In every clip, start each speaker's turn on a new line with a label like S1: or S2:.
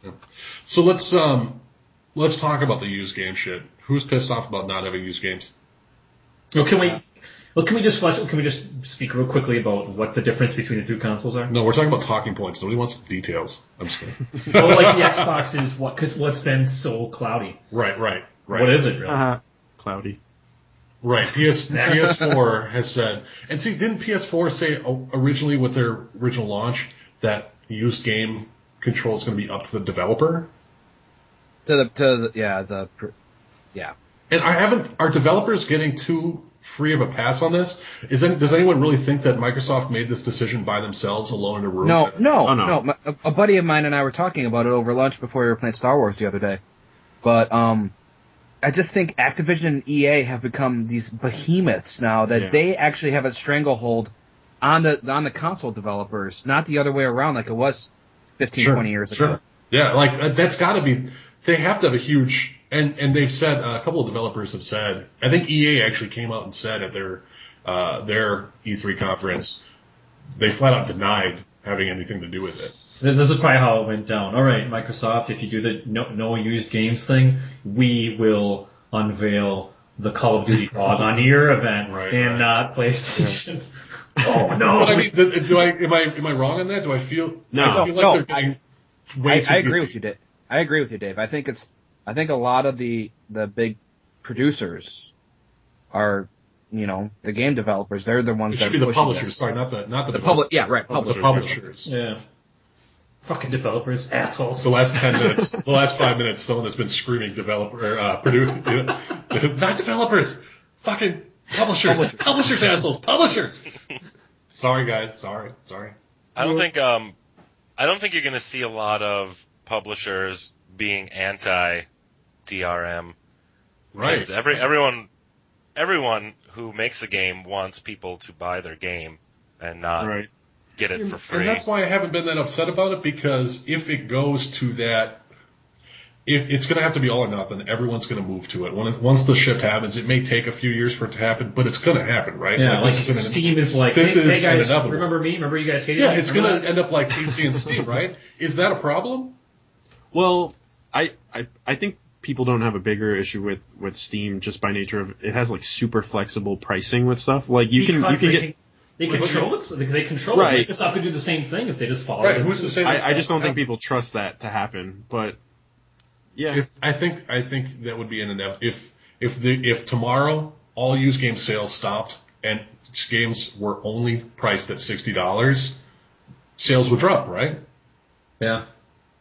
S1: Yeah. So let's talk about the used game shit. Who's pissed off about not having used games?
S2: Well, can we just speak real quickly about what the difference between the two consoles are?
S1: No, we're talking about talking points. Nobody wants details. I'm just kidding.
S2: Well, like the Xbox is because what's been so cloudy.
S1: Right.
S2: What is it really?
S3: Cloudy.
S1: Right. PS4 has said, and see, didn't PS4 say originally with their original launch that used game control is going to be up to the developer?
S4: Yeah.
S1: And are developers getting too free of a pass on this? Does anyone really think that Microsoft made this decision by themselves alone in a room?
S4: No. A buddy of mine and I were talking about it over lunch before we were playing Star Wars the other day. But I just think Activision and EA have become these behemoths now that they actually have a stranglehold on the console developers, not the other way around like it was 20 years ago.
S1: Yeah, like that's got to be. They have to have a huge. And they've said, a couple of developers have said, I think EA actually came out and said at their E3 conference, they flat out denied having anything to do with it.
S2: This is probably how it went down. All right, Microsoft, if you do the no used games thing, we will unveil the Call of Duty log on your event not PlayStation's. Oh no!
S1: I mean, am I wrong on that? Do I feel?
S3: No.
S1: I feel like they're getting way too
S4: I agree
S1: busy.
S4: with you, Dave. I agree with you, Dave. I think a lot of the big producers are, the game developers. They're the ones
S1: It
S4: that
S1: should be
S4: are
S1: the
S4: pushing
S1: publishers.
S4: this.
S1: Sorry, not the
S4: public. Yeah, right.
S1: The
S4: Publishers.
S1: publishers.
S2: Yeah. Fucking developers, assholes.
S1: The last 10 minutes, the last 5 minutes, someone has been screaming not developers, fucking publishers. Publishers, assholes, publishers. Sorry, guys. Sorry.
S5: I don't think you're going to see a lot of publishers being anti-DRM.
S1: Right.
S5: Because everyone who makes a game wants people to buy their game and not get it for free.
S1: And that's why I haven't been that upset about it, because if it goes to that, if it's going to have to be all or nothing, everyone's going to move to it. Once the shift happens, it may take a few years for it to happen, but it's going to happen, right?
S2: Yeah, like Steam is like, hey guys,
S1: inevitable.
S2: remember me? Remember you guys hated
S1: me?
S2: me?
S1: It's going to end up like PC and Steam, right? Is that a problem?
S3: Well, I think people don't have a bigger issue with Steam just by nature of it has like super flexible pricing with stuff. Like you can get.
S2: They control it. They control
S3: it.
S2: Microsoft could do the same thing if they just follow.
S1: Right. Who's to say?
S3: I just don't think people trust that to happen. But yeah,
S1: I think that would be an inevitable. If tomorrow all used game sales stopped and games were only priced at $60, sales would drop, right?
S2: Yeah.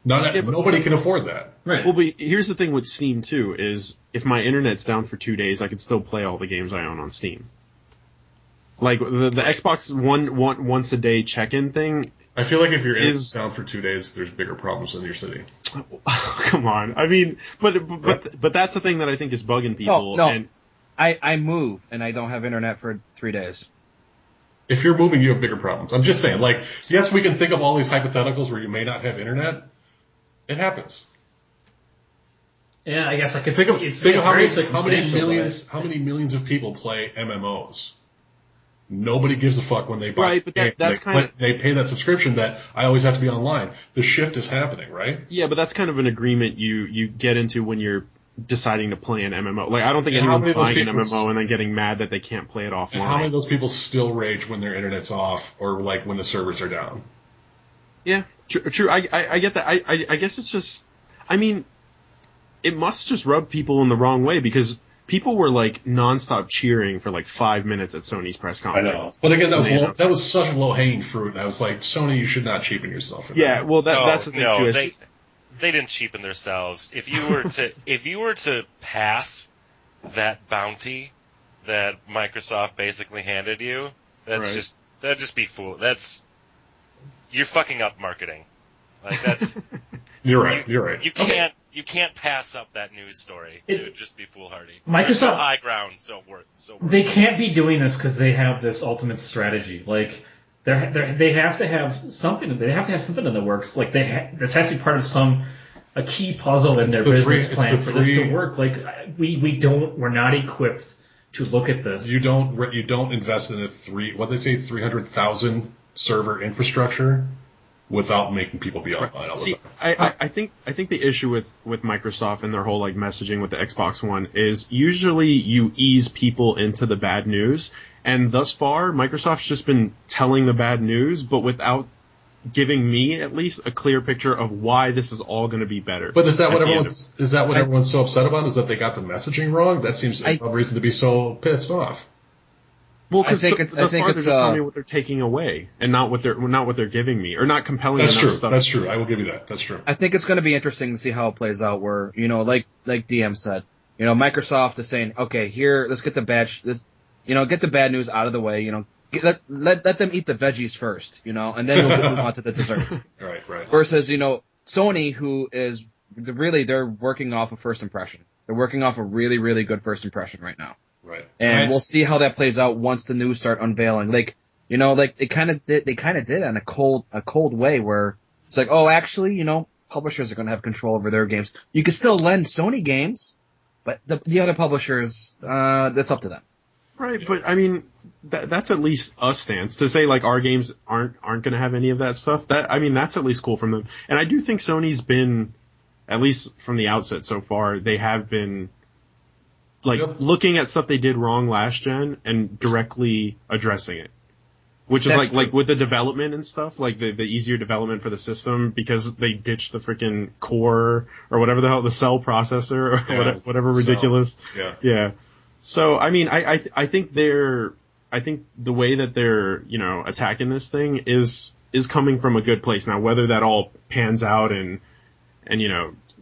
S1: Nobody can afford that.
S2: Right.
S3: Well, but here's the thing with Steam too: is if my internet's down for 2 days, I can still play all the games I own on Steam. Like the Xbox once a day check-in thing.
S1: I feel like if your internet's down for 2 days, there's bigger problems in your city.
S3: Come on, I mean, but that's the thing that I think is bugging people.
S4: No.
S3: And
S4: I move and I don't have internet for 3 days.
S1: If you're moving, you have bigger problems. I'm just saying, like, yes, we can think of all these hypotheticals where you may not have internet. It happens.
S2: Yeah, I guess I could
S1: think of how many millions of people play MMOs. Nobody gives a fuck when they buy.
S3: Right, but
S1: they pay that subscription that I always have to be online. The shift is happening, right?
S3: Yeah, but that's kind of an agreement you get into when you're deciding to play an MMO. Like, I don't think anyone's buying an MMO and then getting mad that they can't play it offline.
S1: And how many of those people still rage when their internet's off or like when the servers are down?
S3: Yeah, true. I get that. I guess it's just, I mean, it must just rub people in the wrong way because people were like nonstop cheering for like 5 minutes at Sony's press conference.
S1: I know, but again, that was such a low hanging fruit. And I was like, Sony, you should not cheapen yourself.
S3: Yeah, well, that's the thing too.
S5: They didn't cheapen themselves. If you were to pass that bounty that Microsoft basically handed you, that'd just be fool. You're fucking up marketing. Like that's.
S1: You're right.
S5: You can't pass up that news story. It would just be foolhardy.
S2: Microsoft
S5: no high ground, so
S2: they can't be doing this because they have this ultimate strategy. Like they have to have something. They have to have something in the works. Like this has to be part of a key puzzle in their business plan for this to work. Like we're not equipped to look at this.
S1: You don't invest in what they say 300,000 server infrastructure. without making people be online all the
S3: See,
S1: time.
S3: I think the issue with Microsoft and their whole like messaging with the Xbox One is usually you ease people into the bad news, and thus far Microsoft's just been telling the bad news, but without giving me at least a clear picture of why this is all going to be better.
S1: But is that what everyone's so upset about? Is that they got the messaging wrong? That seems a reason to be so pissed off.
S3: Well, because thus far
S4: it's,
S3: they're just telling me what they're taking away, and not what they're giving me, or not compelling
S1: That's
S3: enough
S1: true.
S3: stuff.
S1: That's true. I will give you that. That's true.
S4: I think it's going to be interesting to see how it plays out. Where like DM said, Microsoft is saying, okay, here, let's get the get the bad news out of the way. Let them eat the veggies first, and then we'll move on to the desserts.
S1: Right.
S4: Versus, Sony, who is really, they're working off a first impression. They're working off a really, really good first impression right now.
S1: Right.
S4: And we'll see how that plays out once the news start unveiling. They kind of did in a cold way where it's like, oh, actually, publishers are going to have control over their games. You can still lend Sony games, but the other publishers, that's up to them.
S3: Right, but I mean, that's at least a stance to say like our games aren't going to have any of that stuff. That's at least cool from them. And I do think Sony's been, at least from the outset so far, they have been like looking at stuff they did wrong last gen and directly addressing it. Which is like with the development and stuff, like the easier development for the system because they ditched the freaking core or whatever the hell, the cell processor or whatever ridiculous. Yeah. So, I mean, I think I think the way that they're, attacking this thing is coming from a good place. Now, whether that all pans out and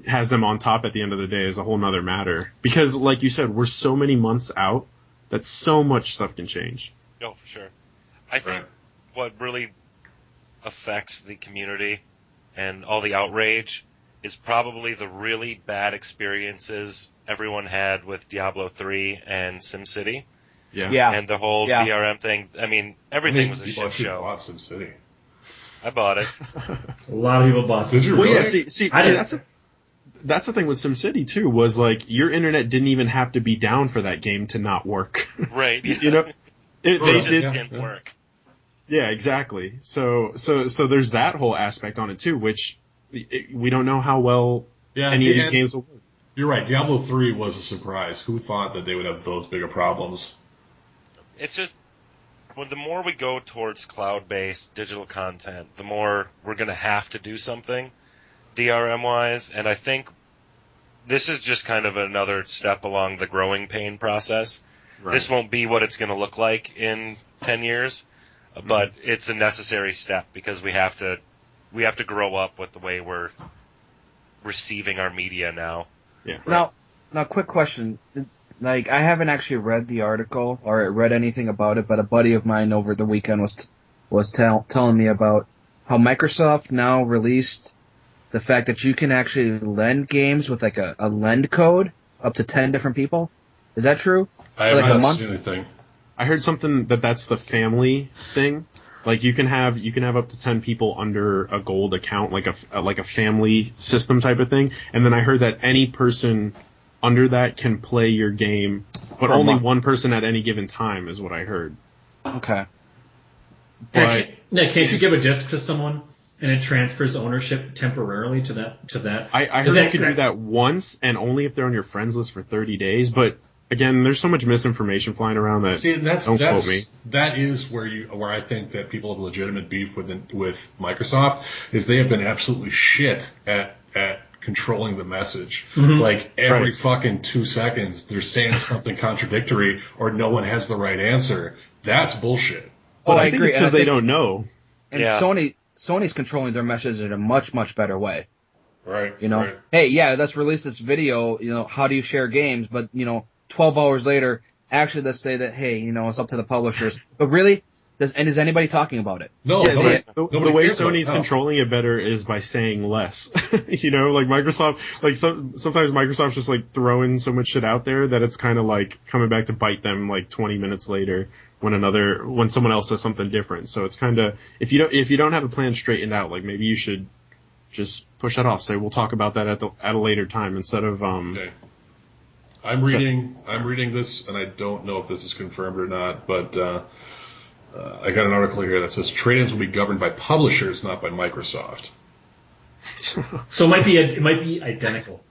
S3: has them on top at the end of the day is a whole nother matter. Because, like you said, we're so many months out that so much stuff can change.
S5: Oh, for sure. I think what really affects the community and all the outrage is probably the really bad experiences everyone had with Diablo 3 and SimCity.
S3: Yeah.
S5: And the whole DRM thing. I mean, everything was a shit show.
S1: Bought SimCity.
S5: I bought it.
S2: A lot of people bought SimCity.
S1: Did you
S3: Well,
S1: really?
S3: yeah, see, that's the thing with SimCity too, was like your internet didn't even have to be down for that game to not work.
S5: Right.
S3: It
S5: just didn't work.
S3: Yeah, exactly. So there's that whole aspect on it too, which we don't know how well any of these games will work.
S1: You're right. Diablo 3 was a surprise. Who thought that they would have those bigger problems?
S5: It's just, the more we go towards cloud-based digital content, the more we're going to have to do something DRM-wise, and I think this is just kind of another step along the growing pain process. Right. This won't be what it's going to look like in 10 years, but it's a necessary step because we have to grow up with the way we're receiving our media now.
S3: Yeah.
S4: Now, quick question. Like, I haven't actually read the article or read anything about it, but a buddy of mine over the weekend was telling me about how Microsoft now released the fact that you can actually lend games with like a lend code up to 10 different people. Is that true?
S1: I have not seen anything.
S3: I heard something that's the family thing. Like you can have up to 10 people under a gold account, like a family system type of thing. And then I heard that any person under that can play your game, but only one person at any given time is what I heard.
S4: Okay.
S2: But can't you give a disc to someone and it transfers ownership temporarily to that?
S3: I heard you could do that once and only if they're on your friends list for 30 days, but again, there's so much misinformation flying around that.
S1: See,
S3: don't quote me.
S1: That is where I think that people have legitimate beef with Microsoft is they have been absolutely shit at controlling the message. Mm-hmm. Like every fucking 2 seconds, they're saying something contradictory or no one has the right answer. That's bullshit.
S3: But I think it's because they don't know.
S4: And Sony's controlling their message in a much, much better way.
S1: Right.
S4: Hey, let's release this video, how do you share games? But, 12 hours later, actually let's say that, hey, it's up to the publishers. But really, is anybody talking about it?
S1: No.
S3: Yeah, the way Sony's controlling it better is by saying less. Like Microsoft, sometimes Microsoft's just like throwing so much shit out there that it's kind of like coming back to bite them like 20 minutes later when someone else says something different. So it's kind of, if you don't have a plan straightened out, like maybe you should just push that off. Say we'll talk about that at a later time instead of
S1: Okay. I'm reading this, and I don't know if this is confirmed or not, but I got an article here that says trade-ins will be governed by publishers, not by Microsoft.
S2: So it might be identical.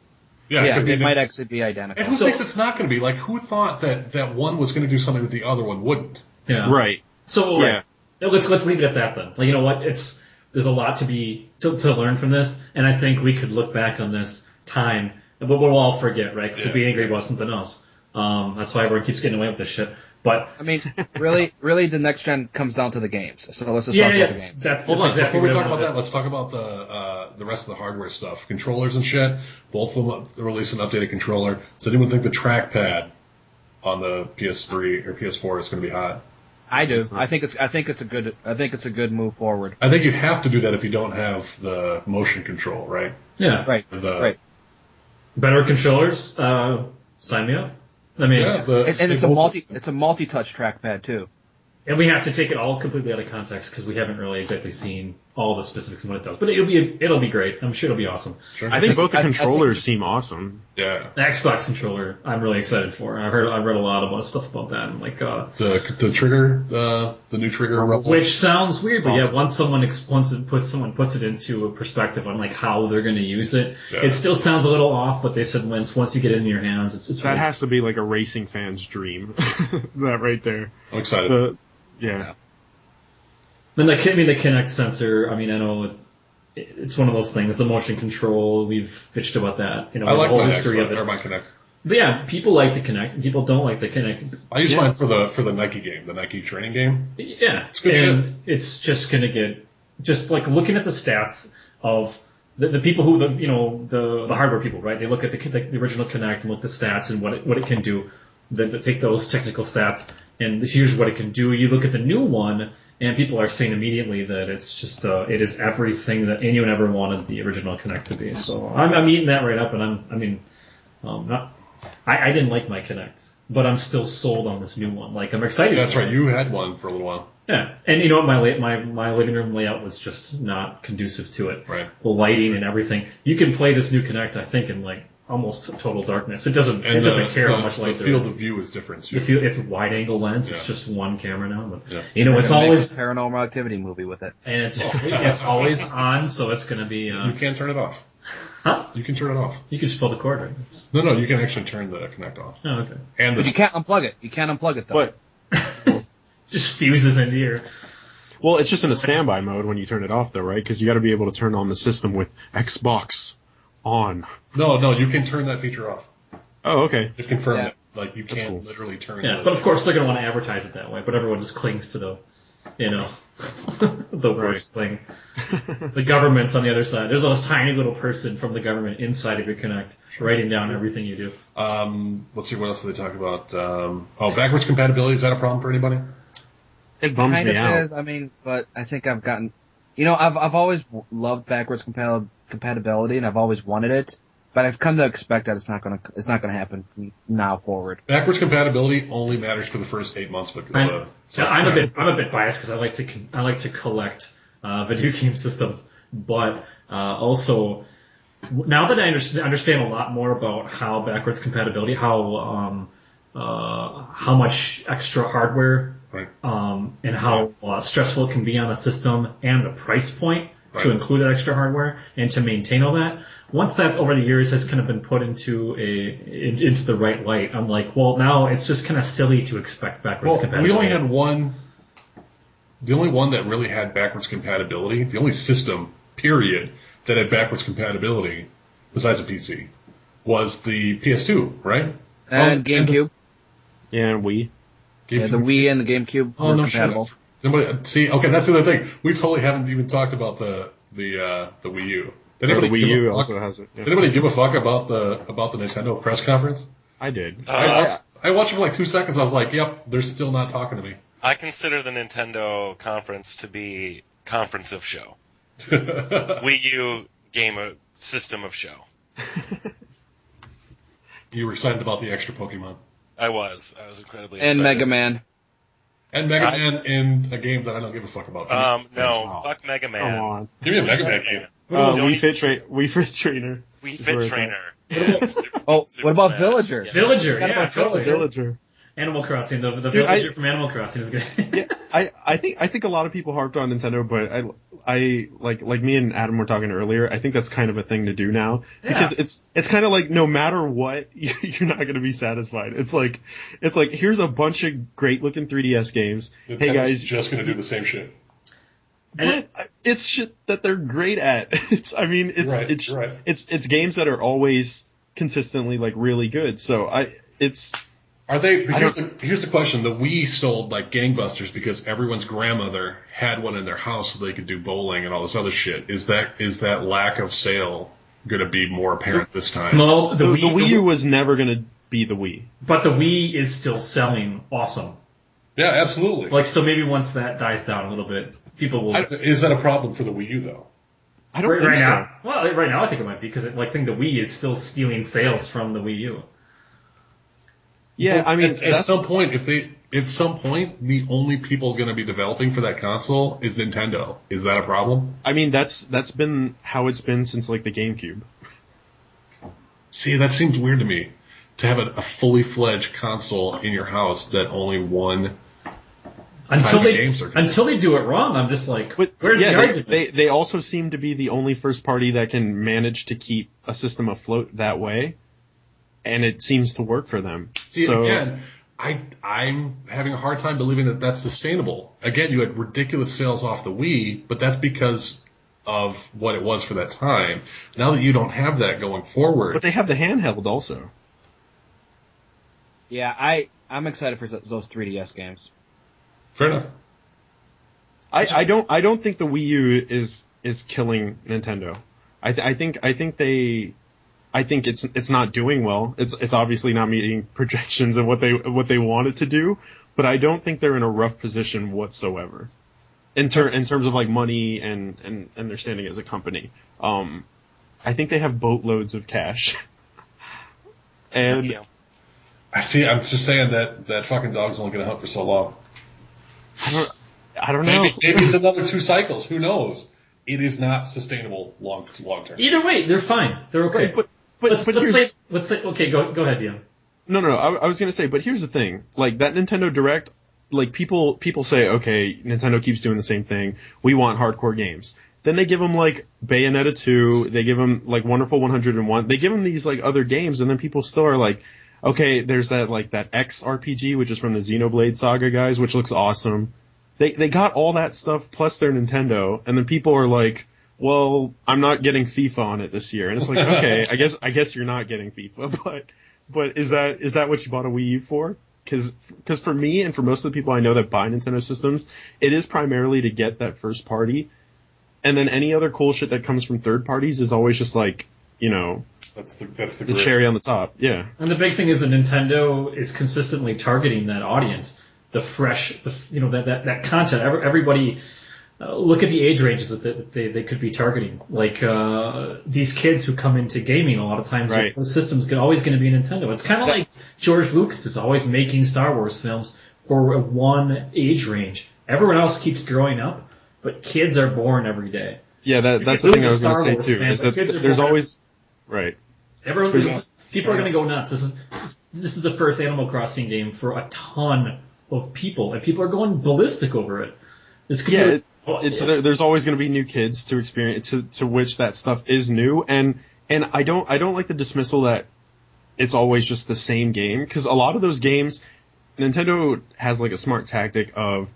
S1: Yeah,
S4: it might actually be identical.
S1: And who thinks it's not going to be? Like, who thought that one was going to do something that the other one wouldn't?
S2: Yeah.
S3: Right.
S2: So
S3: Yeah.
S2: let's leave it at that then. Like, you know what? There's a lot to learn from this, and I think we could look back on this time, but we'll all forget, right? Because we'll be angry about something else. That's why everyone keeps getting away with this shit. But
S4: I mean, really, the next gen comes down to the games. So let's just talk about the games.
S2: Hold on,
S1: before we talk about that, let's talk about the rest of the hardware stuff. Controllers and shit. Both of them released an updated controller. Does anyone think the trackpad on the PS3 or PS4 is going to be hot?
S4: I do. I think it's a good move forward.
S1: I think you have to do that if you don't have the motion control, right?
S2: Yeah.
S4: Right.
S1: Right.
S2: Better controllers. Sign me up. I mean,
S4: and it's a multi-touch trackpad too.
S2: And we have to take it all completely out of context because we haven't really exactly seen all the specifics of what it does. But it'll be great. I'm sure it'll be awesome.
S1: Sure.
S3: I think both the controllers seem awesome.
S1: Yeah.
S2: The Xbox controller, I'm really excited for. I've read a lot about stuff about that. And like
S1: the trigger, the new trigger,
S2: which sounds weird, but yeah, once someone puts it into a perspective on like how they're going to use it, it still sounds a little off. But they said once you get it in your hands, it's
S3: that has to be like a racing fan's dream. That right there.
S1: I'm excited.
S3: Yeah.
S2: And the Kinect sensor, I mean, I know it's one of those things, the motion control, we've bitched about that,
S1: I like
S2: the whole
S1: my
S2: history of it.
S1: or my Kinect.
S2: But yeah, people like the Kinect, and people don't like the Kinect.
S1: I use mine for the Nike game, the Nike training game.
S2: Yeah.
S1: It's good shit.
S2: It's just gonna get, just like looking at the stats of the people who, the hardware people, right? They look at the original Kinect and look at the stats and what it can do. They take those technical stats and here's what it can do. You look at the new one, and people are saying immediately that it's just it is everything that anyone ever wanted the original Kinect to be. So I'm eating that right up, and I didn't like my Kinect, but I'm still sold on this new one. Like I'm excited.
S1: That's right. You had one for a little while.
S2: Yeah, and you know what? My living room layout was just not conducive to it.
S1: Right.
S2: The lighting and everything. You can play this new Kinect, I think, in like almost total darkness. It doesn't care how much light
S1: the
S2: there is.
S1: field of view is different too.
S2: It's a wide angle lens. It's just one camera now, but
S4: it's always a Paranormal Activity movie with it,
S2: and it's always on, so it's going to be.
S1: You can't turn it off.
S2: Huh?
S1: You can turn it off.
S2: You can just pull the cord, right?
S1: No, you can actually turn the Kinect off.
S2: Oh, okay.
S1: And
S4: you can't unplug it. You can't unplug it though.
S3: But
S2: just fuses into your.
S3: Well, it's just in a standby mode when you turn it off, though, right? Because you got to be able to turn on the system with Xbox on.
S1: No, you can turn that feature off.
S3: Oh, okay.
S1: Just confirm it. Like you can't literally turn.
S2: Yeah, but of course they're going to want to advertise it that way. But everyone just clings to the, the worst thing. The government's on the other side. There's a tiny little person from the government inside of your Kinect, writing down everything you do.
S1: Let's see, what else do they talk about? Backwards compatibility, is that a problem for anybody?
S3: It bums
S4: kind
S3: me
S4: of
S3: out.
S4: is. I mean, but I think I've gotten, I've always loved backwards compatibility, and I've always wanted it. But I've come to expect that it's not gonna happen now forward.
S1: Backwards compatibility only matters for the first 8 months, but
S2: I'm a bit biased because I like to collect video game systems, but also now that I understand a lot more about how backwards compatibility, how much extra hardware.
S1: Right.
S2: And how stressful it can be on a system and the price point to include that extra hardware and to maintain all that. Once that's over the years has kind of been put into the right light, I'm like, well, now it's just kind of silly to expect backwards compatibility.
S1: We only had one. The only one that really had backwards compatibility, the only system, period, that had backwards compatibility, besides a PC, was the PS2, right?
S4: And GameCube.
S3: And Wii.
S4: Yeah, the Wii and the GameCube were compatible.
S1: See, okay, that's the other thing. We totally haven't even talked about the Wii U. Did anybody
S3: the Wii U also has it. Yeah.
S1: Did anybody give a fuck about the Nintendo press conference?
S3: I did.
S1: I watched it for like 2 seconds. I was like, "Yep, they're still not talking to me."
S5: I consider the Nintendo conference to be conference of show. Wii U game of system of show.
S1: You were excited about the extra Pokemon.
S5: I was incredibly excited.
S4: And Mega Man.
S1: And Mega Man in a game that I don't give a fuck about.
S5: Fuck Mega Man.
S3: Come on.
S1: Give me a Mega Man game.
S3: Wii Fit Trainer.
S5: Wii Fit Trainer.
S4: What about Villager?
S5: Yeah.
S2: Villager,
S4: Forgot about
S2: totally.
S3: Villager.
S2: Animal Crossing, the
S3: Dude,
S2: villager from Animal Crossing is good.
S3: Yeah, I think a lot of people harped on Nintendo, but I like me and Adam were talking earlier. I think that's kind of a thing to do now because it's kind of like no matter what, you're not going to be satisfied. It's like here's a bunch of great looking 3DS games.
S1: Nintendo's
S3: hey guys,
S1: just going to do the same shit.
S3: But it's shit that they're great at. It's games that are always consistently like really good. So
S1: Are they? Here's the question: the Wii sold like gangbusters because everyone's grandmother had one in their house so they could do bowling and all this other shit. Is that lack of sale going to be more apparent this time?
S2: No,
S3: the Wii U was never going to be the Wii.
S2: But the Wii is still selling awesome.
S1: Yeah, absolutely.
S2: Like, so maybe once that dies down a little bit, people will.
S1: Is that a problem for the Wii U though?
S3: I don't think so.
S2: Now, well, right now I think it might be because I think the Wii is still stealing sales from the Wii U.
S3: Yeah, I mean,
S1: at some point, the only people going to be developing for that console is Nintendo. Is that a problem?
S3: I mean, that's been how it's been since like the GameCube.
S1: See, that seems weird to me to have a fully fledged console in your house that only one.
S2: Until they do it wrong, I'm just like, where's the argument?
S3: They also seem to be the only first party that can manage to keep a system afloat that way. And it seems to work for them.
S1: See, again, I'm having a hard time believing that that's sustainable. Again, you had ridiculous sales off the Wii, but that's because of what it was for that time. Now that you don't have that going forward.
S3: But they have the handheld also.
S4: Yeah, I'm excited for those 3DS games.
S1: Fair enough.
S3: I don't think the Wii U is killing Nintendo. I think it's not doing well. It's obviously not meeting projections of what they want it to do, but I don't think they're in a rough position whatsoever. In terms of like money and their standing as a company. I think they have boatloads of cash. And
S1: I'm just saying that fucking dog's only going to hunt for so long.
S3: I don't know.
S1: Maybe it's another 2 cycles. Who knows? It is not sustainable long term.
S2: Either way, they're fine. They're okay.
S3: Right, let's
S2: say okay, go ahead, Dion.
S3: No, I was gonna say, but here's the thing, like that Nintendo Direct, like people say, okay, Nintendo keeps doing the same thing, we want hardcore games. Then they give them like Bayonetta 2, they give them like Wonderful 101, they give them these like other games, and then people still are like, okay, there's that X RPG, which is from the Xenoblade Saga guys, which looks awesome. They got all that stuff plus their Nintendo, and then people are like, well, I'm not getting FIFA on it this year. And it's like, okay, I guess you're not getting FIFA, but is that what you bought a Wii U for? Cause for me and for most of the people I know that buy Nintendo systems, it is primarily to get that first party. And then any other cool shit that comes from third parties is always just like, you know,
S1: that's the
S3: cherry on the top. Yeah.
S2: And the big thing is that Nintendo is consistently targeting that audience. The fresh, that content. Everybody, look at the age ranges that they could be targeting. Like these kids who come into gaming, a lot of times the system's always going to be Nintendo. It's kind of like George Lucas is always making Star Wars films for one age range. Everyone else keeps growing up, but kids are born every day.
S3: Yeah, that's the thing I was going to say too. Is that there's always
S2: people are going to go nuts. This is the first Animal Crossing game for a ton of people, and people are going ballistic over it.
S3: There's always going to be new kids to experience to which that stuff is new, and I don't like the dismissal that it's always just the same game, because a lot of those games, Nintendo has like a smart tactic of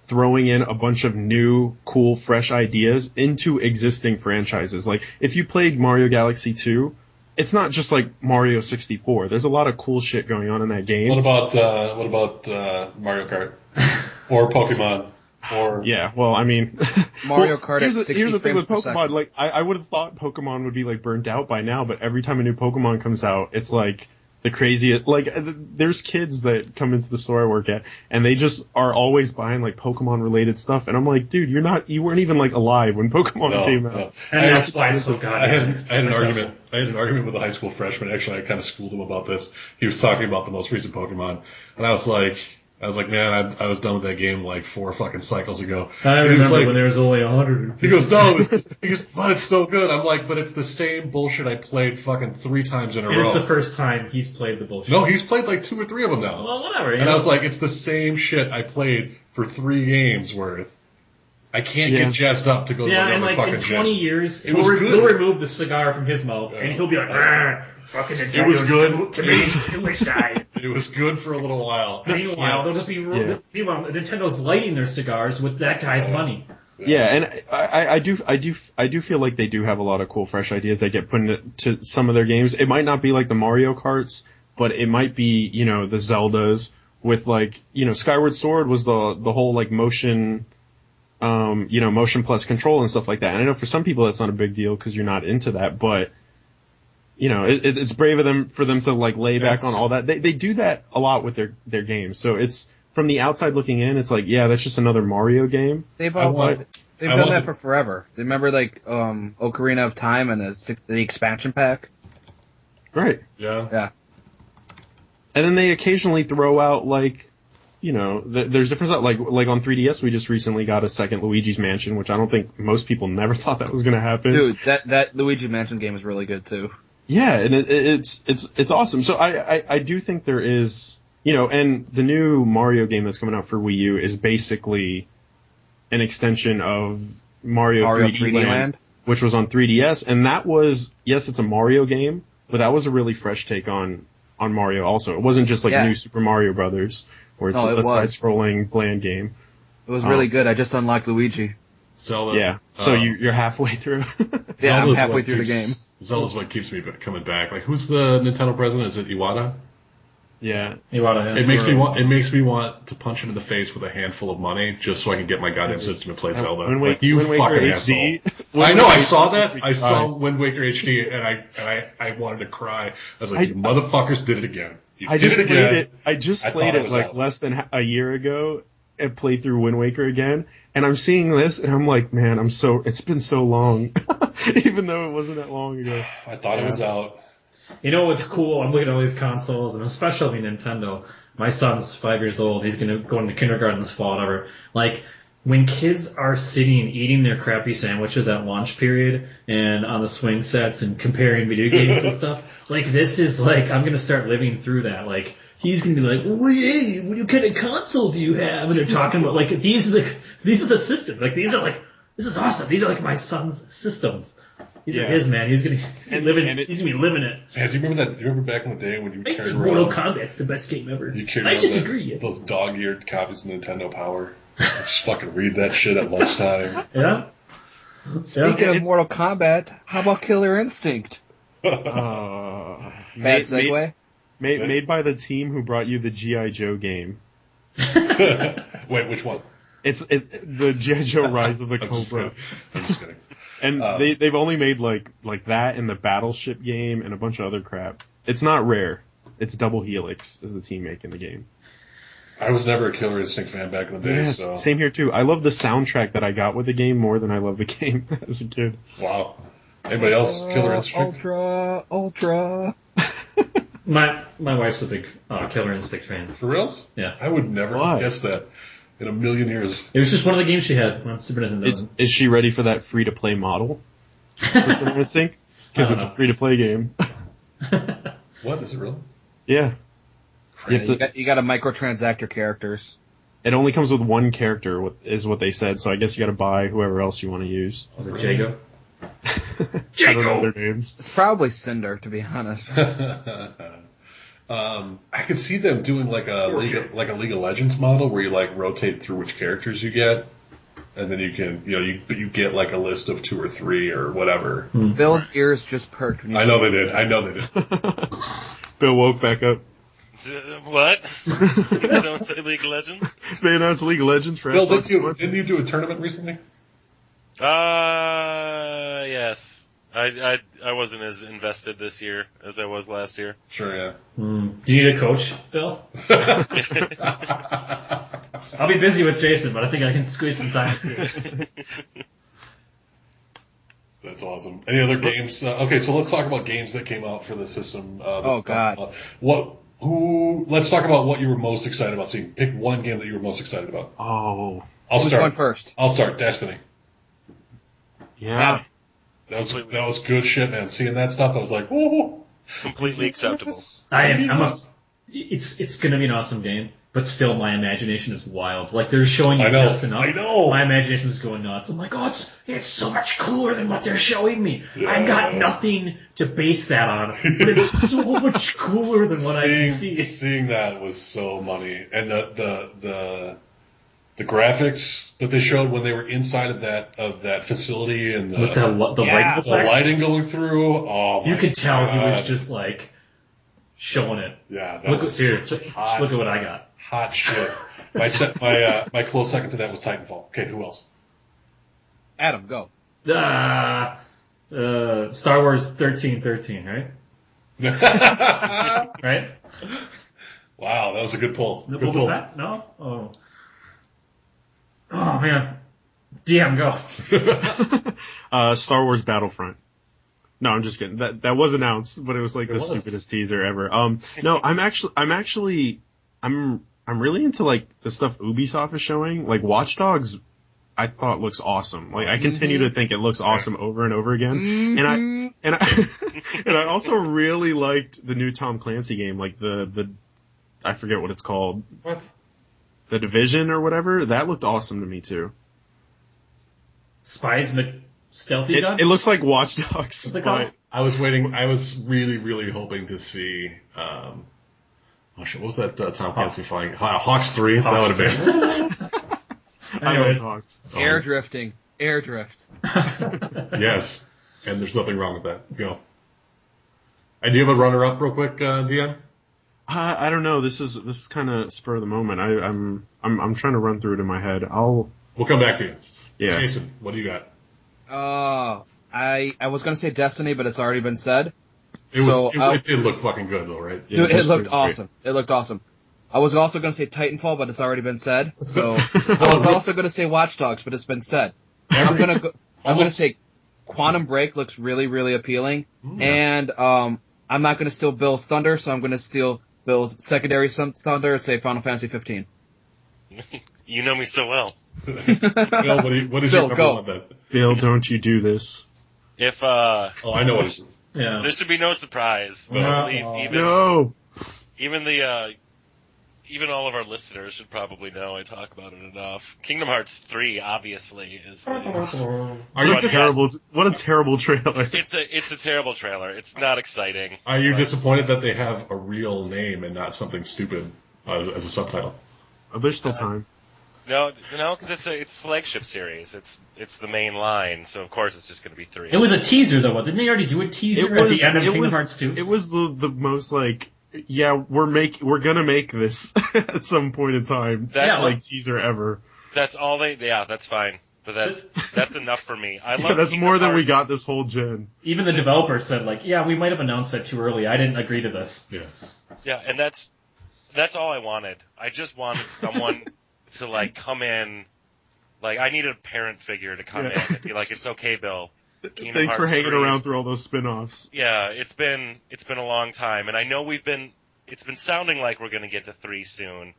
S3: throwing in a bunch of new, cool, fresh ideas into existing franchises. Like if you played Mario Galaxy 2. It's not just like Mario 64. There's a lot of cool shit going on in that game.
S1: What about Mario Kart or Pokemon? Or
S3: yeah, well, I mean,
S4: Mario Kart.
S3: Here's the thing with Pokemon. Like, I would have thought Pokemon would be like burnt out by now, but every time a new Pokemon comes out, it's like the craziest. Like, there's kids that come into the store I work at, and they just are always buying like Pokemon related stuff, and I'm like, dude, you weren't even like alive when Pokemon came out.
S1: No.
S2: And that's why it's so goddamn.
S1: I had an argument with a high school freshman. Actually, I kind of schooled him about this. He was talking about the most recent Pokemon, and I was like, I was like, man, I was done with that game like 4 fucking cycles ago.
S2: I
S1: And he was
S2: remember
S1: like,
S2: when there was only 100.
S1: he goes, no, he goes, but it's so good. I'm like, but it's the same bullshit I played fucking 3 times in a
S2: And
S1: row.
S2: it's the first time he's played the bullshit.
S1: No, he's played like 2 or 3 of them now.
S2: Well, whatever.
S1: And I was like, it's the same shit I played for 3 games worth. I can't get jazzed up to go to
S2: yeah,
S1: another
S2: and like
S1: fucking
S2: in 20 years,
S1: It was good.
S2: he'll remove the cigar from his mouth, and he'll be like, fucking Nintendo.
S1: It was good.
S2: Committing suicide.
S1: It was good for a little while.
S2: Meanwhile, they'll just be. Meanwhile, Nintendo's lighting their cigars with that guy's money.
S3: Yeah, and I do feel like they do have a lot of cool, fresh ideas that get put into some of their games. It might not be like the Mario Karts, but it might be, you know, the Zeldas with like, you know, Skyward Sword was the whole like motion, you know, motion plus control and stuff like that. And I know for some people that's not a big deal because you're not into that, but you know, it's brave of them for them to like lay back on all that. They do that a lot with their games. So it's from the outside looking in, it's like, yeah, that's just another Mario game.
S4: They've done that for forever. Remember like Ocarina of Time and the expansion pack?
S3: Right.
S1: Yeah.
S4: Yeah.
S3: And then they occasionally throw out like, you know, there's different stuff. Like on 3DS, we just recently got a second Luigi's Mansion, which I don't think most people never thought that was going to happen.
S4: Dude, that Luigi Mansion game is really good too.
S3: Yeah, and it's awesome. So I do think there is, you know, and the new Mario game that's coming out for Wii U is basically an extension of Mario 3D Land, which was on 3DS, and that was, yes, it's a Mario game, but that was a really fresh take on Mario also. It wasn't just like New Super Mario Brothers, where it's a side-scrolling bland game.
S4: It was really good. I just unlocked Luigi.
S1: Zelda.
S3: Yeah, so you're halfway through.
S4: Yeah, I'm halfway through the game.
S1: Zelda's what keeps me coming back. Like, who's the Nintendo president? Is it Iwata?
S3: Yeah.
S1: It makes me want to punch him in the face with a handful of money just so I can get my goddamn system and play Zelda. You fucking asshole. I know, I saw that. I saw Wind Waker HD and I wanted to cry. I was like, you motherfuckers did it again. I
S3: just played it like less than a year ago and played through Wind Waker again. And I'm seeing this and I'm like, man, it's been so long. Even though it wasn't that long ago.
S1: I thought it was out.
S2: You know what's cool? I'm looking at all these consoles, and especially Nintendo. My son's 5 years old. He's going to go into kindergarten this fall, whatever. Like, when kids are sitting eating their crappy sandwiches at lunch period and on the swing sets and comparing video games and stuff, like, this is like, I'm going to start living through that. Like, he's going to be like, well, hey, what kind of console do you have? And they're talking about, like, these are the systems. Like, these are like, this is awesome. These are like my son's systems. These are his, man. He's gonna be living it.
S1: Yeah, do you remember that? Do you remember back in the day when you carried around
S2: Mortal Kombat's the best game ever? I disagree.
S1: Those dog-eared copies of Nintendo Power. Just fucking read that shit at lunchtime.
S2: Yeah.
S4: Speaking of Mortal Kombat, how about Killer Instinct?
S3: Bad
S4: segue.
S3: Made by the team who brought you the G.I. Joe game.
S1: Wait, which one?
S3: It's the G.I. Joe Rise of the Cobra.
S1: I'm just kidding.
S3: And they've only made like that and the Battleship game and a bunch of other crap. It's not Rare. It's Double Helix is the team making the game.
S1: I was never a Killer Instinct fan back in the day.
S3: Yes,
S1: so.
S3: Same here too. I love the soundtrack that I got with the game more than I love the game as a kid.
S1: Wow. Anybody else? Killer Instinct?
S4: Ultra.
S2: My wife's a big Killer Instinct fan.
S1: For reals?
S2: Yeah.
S1: I would never have guessed that in a million years.
S2: It was just one of the games she had on Super Nintendo.
S3: Is she ready for that free-to-play model? Killer Instinct? Because it's a free-to-play game.
S1: What? Is it real?
S3: Yeah.
S4: You got to microtransact your characters.
S3: It only comes with one character, is what they said, so I guess you gotta buy whoever else you want to use.
S2: Was it Jago?
S3: I don't know their names.
S4: It's probably Cinder, to be honest.
S1: I could see them doing like a League of Legends model where you like rotate through which characters you get, and then you can you get like a list of 2 or 3 or whatever.
S4: Bill's ears just perked when you said
S1: did. I know they did.
S3: Bill woke back up.
S5: What? Don't say League of Legends?
S3: They announced League of Legends for
S1: Bill, didn't you do a tournament recently?
S5: Yes. I wasn't as invested this year as I was last year.
S1: Sure, yeah.
S2: Do you need a coach, Bill? I'll be busy with Jason, but I think I can squeeze some time.
S1: That's awesome. Any other games? Okay, so let's talk about games that came out for the system.
S4: God.
S1: Let's talk about what you were most excited about seeing. Pick one game that you were most excited about.
S3: Oh,
S1: I'll
S4: Who's
S1: start.
S4: going first?
S1: I'll start. Destiny.
S3: yeah.
S1: That was good shit, man. Seeing that stuff, I was like, whoa.
S5: Completely acceptable.
S2: It's gonna be an awesome game, but still my imagination is wild. Like they're showing you
S1: I know,
S2: just enough.
S1: I know.
S2: My imagination is going nuts. I'm like, oh, it's so much cooler than what they're showing me.
S1: Yeah.
S2: I've got nothing to base that on, but it's so much cooler than what I can see.
S1: Seeing that was so money, and the graphics that they showed when they were inside of that facility and
S2: With the lighting
S1: the
S2: effects,
S1: lighting going through. Oh,
S2: you
S1: my
S2: could tell he was
S1: God.
S2: just like showing it.
S1: Yeah, that
S2: Look
S1: was
S2: here,
S1: hot.
S2: look at what I got.
S1: Hot shit. My close second to that was Titanfall. Okay, who else?
S4: Adam, go.
S2: Star Wars 1313, right? Right?
S1: Wow, that was a good pull.
S2: The
S1: Good
S2: Boba
S1: pull.
S2: Fett? No? Oh man. DM, go.
S3: Star Wars Battlefront. No, I'm just kidding. That was announced, but it was like the stupidest teaser ever. No, I'm really into like the stuff Ubisoft is showing. Like Watch Dogs, I thought looks awesome. Like I continue to think it looks awesome over and over again. And I also really liked the new Tom Clancy game, like the I forget what it's called.
S1: What?
S3: The Division or whatever. That looked awesome to me too.
S2: Spies Stealthy Gun?
S3: It looks like Watch Dogs.
S2: What's it called?
S1: I was waiting. I was really, really hoping to see. What was that Tom Clancy flying? Hawks 3.
S2: Hawks
S1: That would have been.
S3: I
S2: Anyways.
S3: love Hawks.
S4: Air drifting. Air drift.
S1: Yes, and there's nothing wrong with that. Go. Do you have a runner-up, real quick, DM?
S3: I don't know. This is kind of spur of the moment. I'm trying to run through it in my head.
S1: We'll come back to you.
S3: Yeah.
S1: Jason, what do you got?
S4: I was gonna say Destiny, but it's already been said.
S1: It did look fucking good, though, right?
S4: Dude,
S3: Yeah,
S4: it looked
S3: great.
S4: awesome. It looked awesome. I was also gonna say Titanfall, but it's already been said. So I was also gonna say Watch Dogs, but it's been said. I'm gonna say Quantum Break looks really, really appealing, and I'm not gonna steal Bill's thunder, so I'm gonna steal Bill's secondary thunder and say Final Fantasy 15.
S5: You know me so well.
S1: Bill, what is
S4: Bill,
S1: your number
S4: go.
S1: one then?
S3: Bill, don't you do this?
S5: If
S1: Oh, I know what it is.
S2: Yeah.
S5: there should be no surprise.
S2: No.
S5: I believe
S3: No.
S5: even all of our listeners should probably know I talk about it enough. Kingdom Hearts 3 obviously is the
S3: What a terrible trailer.
S5: it's a terrible trailer. It's not exciting.
S1: Are you disappointed that they have a real name and not something stupid as a subtitle?
S3: Oh, there's still time.
S5: No, because it's flagship series. It's the main line, so of course it's just going to be 3.
S2: It was a teaser though. Didn't they already do a teaser at the end of Kingdom Hearts 2?
S3: It was the most like, yeah, we're gonna make this at some point in time.
S5: That's
S3: like teaser ever.
S5: That's all they. Yeah, that's fine. But that's enough for me. I love.
S3: That's
S5: Kingdom
S3: more than we
S5: Hearts.
S3: got this whole gen.
S2: Even the developer said like, yeah, we might have announced that too early. I didn't agree to this.
S1: Yeah.
S5: Yeah, and that's all I wanted. I just wanted someone to like come in. Like I needed a parent figure to come in and be like, "It's okay, Bill." Kingdom
S3: Thanks for
S5: Hearts
S3: hanging
S5: 3
S3: around through all those spin-offs.
S5: Yeah, it's been a long time, and I know it's been sounding like we're going to get to 3 soon,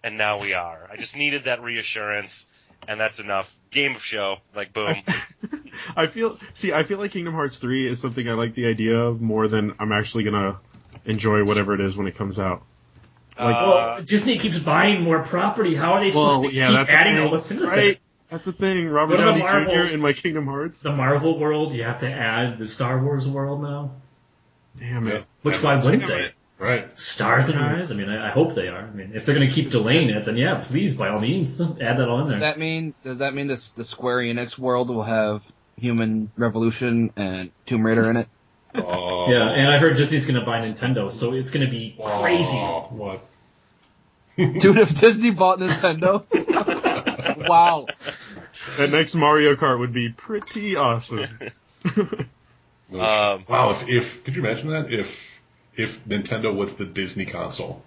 S5: and now we are. I just needed that reassurance, and that's enough. Game of show, like boom.
S3: I feel like Kingdom Hearts 3 is something I like the idea of more than I'm actually gonna enjoy whatever it is when it comes out.
S2: Well, Disney keeps buying more property. How are they supposed to keep
S3: that's
S2: adding
S3: the
S2: all
S3: thing,
S2: this into
S3: right?
S2: it?
S3: That's the thing. Robert
S2: What about
S3: Downey
S2: Marvel?
S3: Jr. in my Kingdom Hearts.
S2: The Marvel world, you have to add the Star Wars world now.
S3: Damn it.
S2: Which why wouldn't
S3: Damn
S2: they?
S3: it.
S1: Right.
S2: Stars in our eyes? I mean, I hope they are. I mean, if they're going to keep delaying it, then yeah, please, by all means, add that on
S4: Does
S2: there.
S4: that mean the Square Enix world will have Human Revolution and Tomb Raider in it?
S1: Oh.
S2: Yeah, and I heard Disney's going to buy Nintendo, so it's going to be crazy.
S1: Oh, what?
S4: Dude, if Disney bought Nintendo, wow.
S3: That next Mario Kart would be pretty awesome.
S1: Wow, if could you imagine that if Nintendo was the Disney console,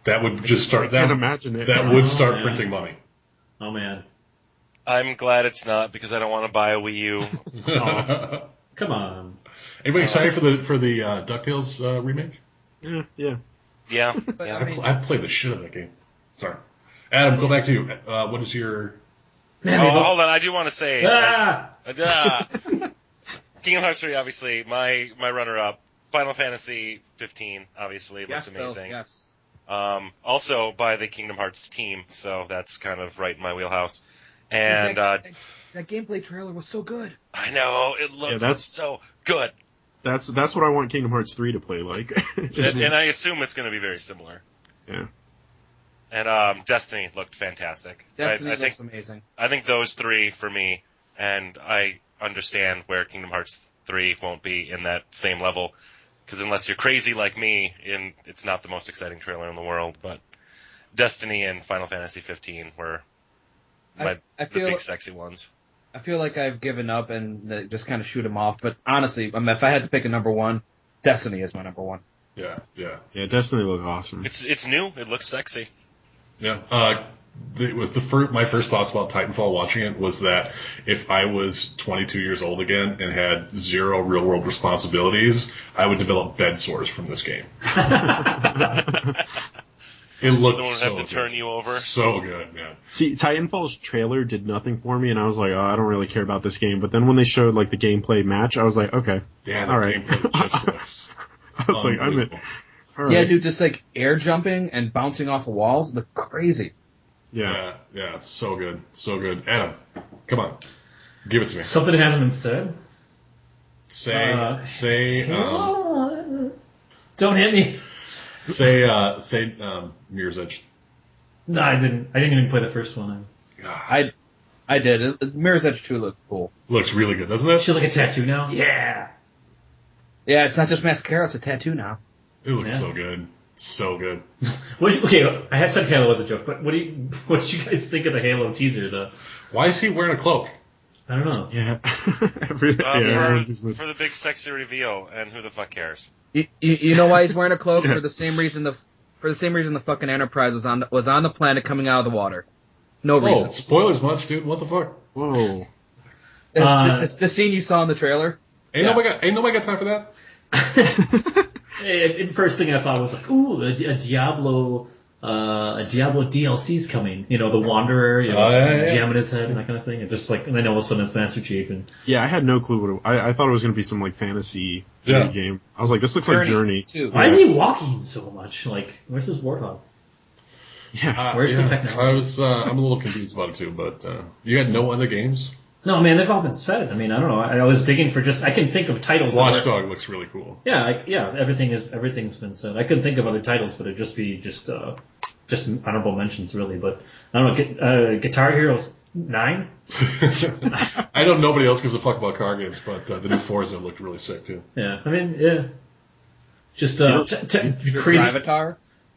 S1: that would just start.
S3: I can't imagine it.
S1: That would start
S2: man.
S1: printing money.
S2: Oh, man.
S5: I'm glad it's not because I don't want to buy a Wii U.
S2: Come on.
S1: Anybody excited for the DuckTales remake?
S3: Yeah.
S5: Yeah.
S4: But,
S5: yeah.
S4: I mean,
S1: I played the shit out of that game. Sorry. Adam, go back to you. What is your...
S5: Hold on. I do want to say...
S2: Ah!
S5: Kingdom Hearts 3, obviously, my runner-up. Final Fantasy 15, obviously, looks
S4: yes,
S5: amazing.
S4: Bill, yes.
S5: Also by the Kingdom Hearts team, so that's kind of right in my wheelhouse. And
S4: that gameplay trailer was so good.
S5: I know, it looks so good.
S3: That's what I want Kingdom Hearts 3 to play like.
S5: And I assume it's going to be very similar.
S3: Yeah.
S5: And Destiny looked fantastic.
S4: Destiny
S5: I
S4: looks
S5: think,
S4: amazing.
S5: I think those three for me, and I understand where Kingdom Hearts 3 won't be in that same level, because unless you're crazy like me, it's not the most exciting trailer in the world, but Destiny and Final Fantasy 15 were the big sexy ones.
S4: I feel like I've given up and just kind of shoot them off, but honestly, if I had to pick a number one, Destiny is my number one.
S1: Yeah.
S3: Yeah, Destiny look awesome.
S5: It's new. It looks sexy.
S1: Yeah. My first thoughts about Titanfall watching it was that if I was 22 years old again and had zero real world responsibilities, I would develop bed sores from this game. It looked
S5: Someone
S1: so
S5: have to turn you over.
S1: So good, man.
S3: See, Titanfall's trailer did nothing for me, and I was like, oh, I don't really care about this game. But then when they showed like the gameplay match, I was like, okay,
S1: Yeah, the
S3: all right.
S1: gameplay just looks
S3: I was like, I'm in.
S1: unbelievable.
S3: All right.
S4: Yeah, dude, just like air jumping and bouncing off of walls, look crazy.
S3: Yeah.
S1: Yeah, so good. So good. Adam, come on. Give it to me.
S2: Something that hasn't been said.
S1: Say,
S2: Don't hit me.
S1: say, Mirror's Edge.
S2: No, I didn't even play the first one.
S1: God,
S4: I did. Mirror's Edge 2 looked cool.
S1: looks really good, doesn't it?
S2: She has like a tattoo now. Yeah.
S4: Yeah, it's not just mascara, it's a tattoo now.
S1: It looks
S2: Yeah.
S1: so good. So good.
S2: Okay, I had said Halo as a joke, but what did you guys think of the Halo teaser?
S1: Why is he wearing a cloak?
S2: I don't know.
S3: Yeah.
S5: For the big sexy reveal, and who the fuck cares?
S4: You know why he's wearing a cloak?
S3: Yeah.
S4: For the same reason the fucking Enterprise was on the planet coming out of the water. No reason.
S1: Oh, spoilers much, dude. What the fuck?
S3: Whoa.
S4: The scene you saw in the trailer.
S1: Ain't nobody got time for that.
S2: First thing I thought was like, ooh, a Diablo DLC's coming. You know, the Wanderer, jamming his head and that kind of thing. And just like, and then all of a sudden it's Master Chief. And
S3: Yeah, I had no clue what I thought it was going to be some like fantasy game. I was like, this looks like Journey.
S4: Too.
S2: why is he walking so much? Like, where's his warthog?
S3: Yeah.
S2: Where's the technology?
S1: I'm a little confused about it too, but you had no other games?
S2: No, man, they've all been said. I mean, I don't know. I was digging for I can think of titles.
S1: Watchdog looks really cool.
S2: Yeah, everything's been said. I couldn't think of other titles, but it'd just be just honorable mentions, really. But I don't know. Guitar Hero 9.
S1: I know nobody else gives a fuck about car games, but the new Forza looked really sick too.
S2: Yeah, I mean, yeah. Just crazy
S4: Gravatar.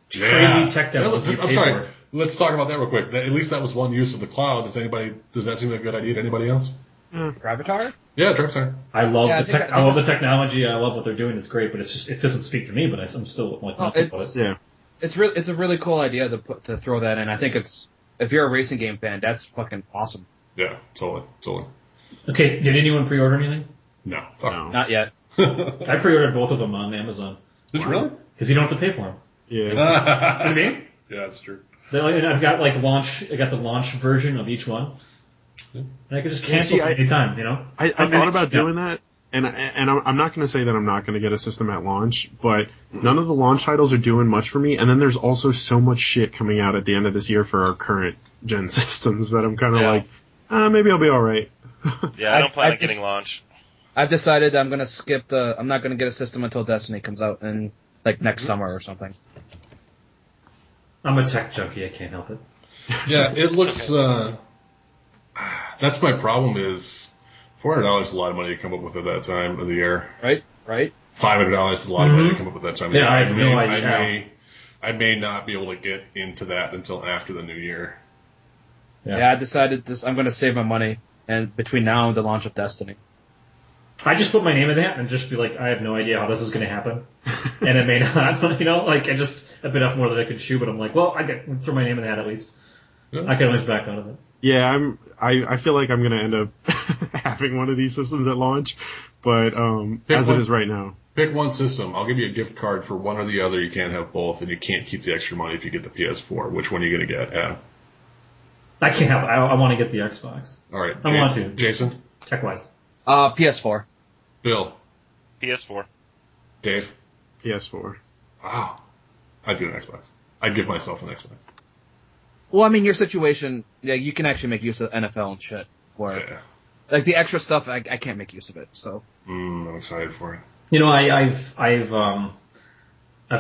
S2: crazy tech demos.
S1: I'm sorry. Let's talk about that real quick. At least that was one use of the cloud. Does that seem like a good idea to anybody else?
S4: Gravatar?
S1: Yeah, Trapstar.
S2: I love
S4: Yeah,
S2: I love the technology. I love what they're doing. It's great, but it doesn't speak to me. But I'm still like nuts about it.
S3: Yeah.
S4: It's a really cool idea to throw that in. I think if you're a racing game fan, that's fucking awesome.
S1: Yeah, totally.
S2: Okay, did anyone pre-order anything?
S1: No, fuck.
S3: No.
S4: Not yet.
S2: I pre-ordered both of them on Amazon
S1: Did you really?
S2: because you don't have to pay for them.
S3: Yeah.
S2: You know what I mean?
S1: Yeah, that's true.
S2: And I've got like I got the launch version of each one, and I could just cancel at any time. You know.
S3: I thought about doing that, and I'm not going to say that I'm not going to get a system at launch, but none of the launch titles are doing much for me. And then there's also so much shit coming out at the end of this year for our current gen systems that I'm kind of like, maybe I'll be all right.
S5: Yeah, I don't plan on getting launch.
S4: I've decided I'm gonna skip I'm not gonna get a system until Destiny comes out in like next summer or something.
S2: I'm a tech junkie. I can't help it.
S1: Yeah, it looks. That's my problem. Is $400 is a lot of money to come up with at that time of the year.
S4: Right.
S1: $500 is a lot of money to come up with that time of the year.
S2: Yeah, I have no idea.
S1: I may not be able to get into that until after the new year.
S4: Yeah, I decided I'm gonna save my money and between now and the launch of Destiny.
S2: I just put my name in that and just be like, I have no idea how this is going to happen, and it may not. You know, like I just a bit off more than I could chew, but I'm like, well, I can throw my name in the hat at least.
S1: Yeah.
S2: I can always back out of it.
S3: Yeah, I feel like I'm going to end up having one of these systems at launch, but as it is right now.
S1: Pick one system. I'll give you a gift card for one or the other. You can't have both, and you can't keep the extra money if you get the PS4. Which one are you going to get, Adam?
S2: I can't have. I want to get the Xbox.
S1: All right.
S2: I want to.
S1: Jason?
S2: Tech-wise.
S4: PS4.
S1: Bill?
S5: PS4.
S1: Dave?
S3: PS4.
S1: Wow. I'd get an Xbox. I'd give myself an Xbox.
S4: Well, I mean, your situation, yeah, you can actually make use of NFL and shit. Where,
S1: Yeah.
S4: like, the extra stuff, I can't make use of it, so.
S1: I'm excited for it.
S2: You know, I've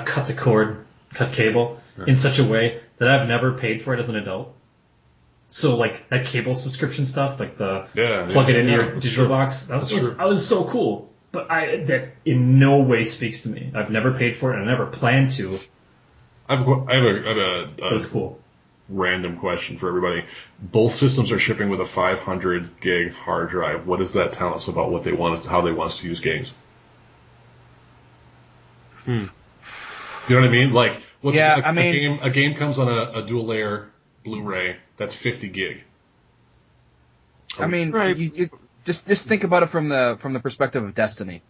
S2: cut the cord, cut cable in such a way that I've never paid for it as an adult. So, like, that cable subscription stuff, like the plug it into your digital box, that was so cool. But that in no way speaks to me. I've never paid for it, and I never plan to.
S1: I have a
S2: That's cool.
S1: random question for everybody. Both systems are shipping with a 500 gig hard drive. What does that tell us about what they want us, how they want us to use games? You know what I mean? Like, a game comes on a dual layer Blu-ray that's 50 gig.
S4: I mean,
S3: Right.
S4: you just think about it from the perspective of Destiny.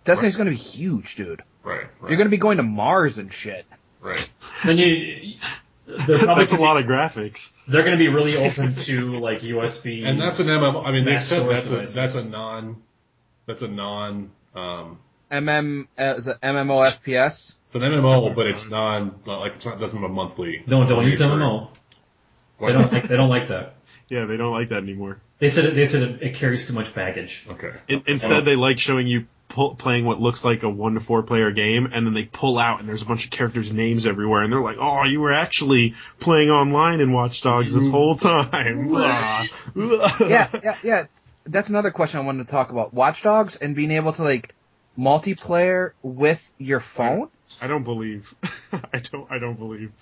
S4: Destiny's going to be huge, dude.
S1: Right.
S4: You're going to be going to Mars and shit.
S1: Right.
S2: Then they're probably
S3: That's a lot of graphics.
S2: They're going to be really open to like USB.
S1: And that's an MMO. I mean, they
S2: Mass
S1: said
S2: storage
S1: that's a non. Is it
S4: MMO FPS.
S1: It's an MMO, but it's non. Like it doesn't have a monthly.
S2: No, don't use MMO. They don't like that.
S3: Yeah, they don't like that anymore.
S2: They said it carries too much baggage.
S1: Okay.
S3: Instead, they like showing you playing what looks like a 1 to 4 player game, and then they pull out, and there's a bunch of characters' names everywhere, and they're like, "Oh, you were actually playing online in Watch Dogs this whole time."
S4: Yeah. That's another question I wanted to talk about. Watch Dogs and being able to like multiplayer with your phone.
S3: I don't believe. I don't believe.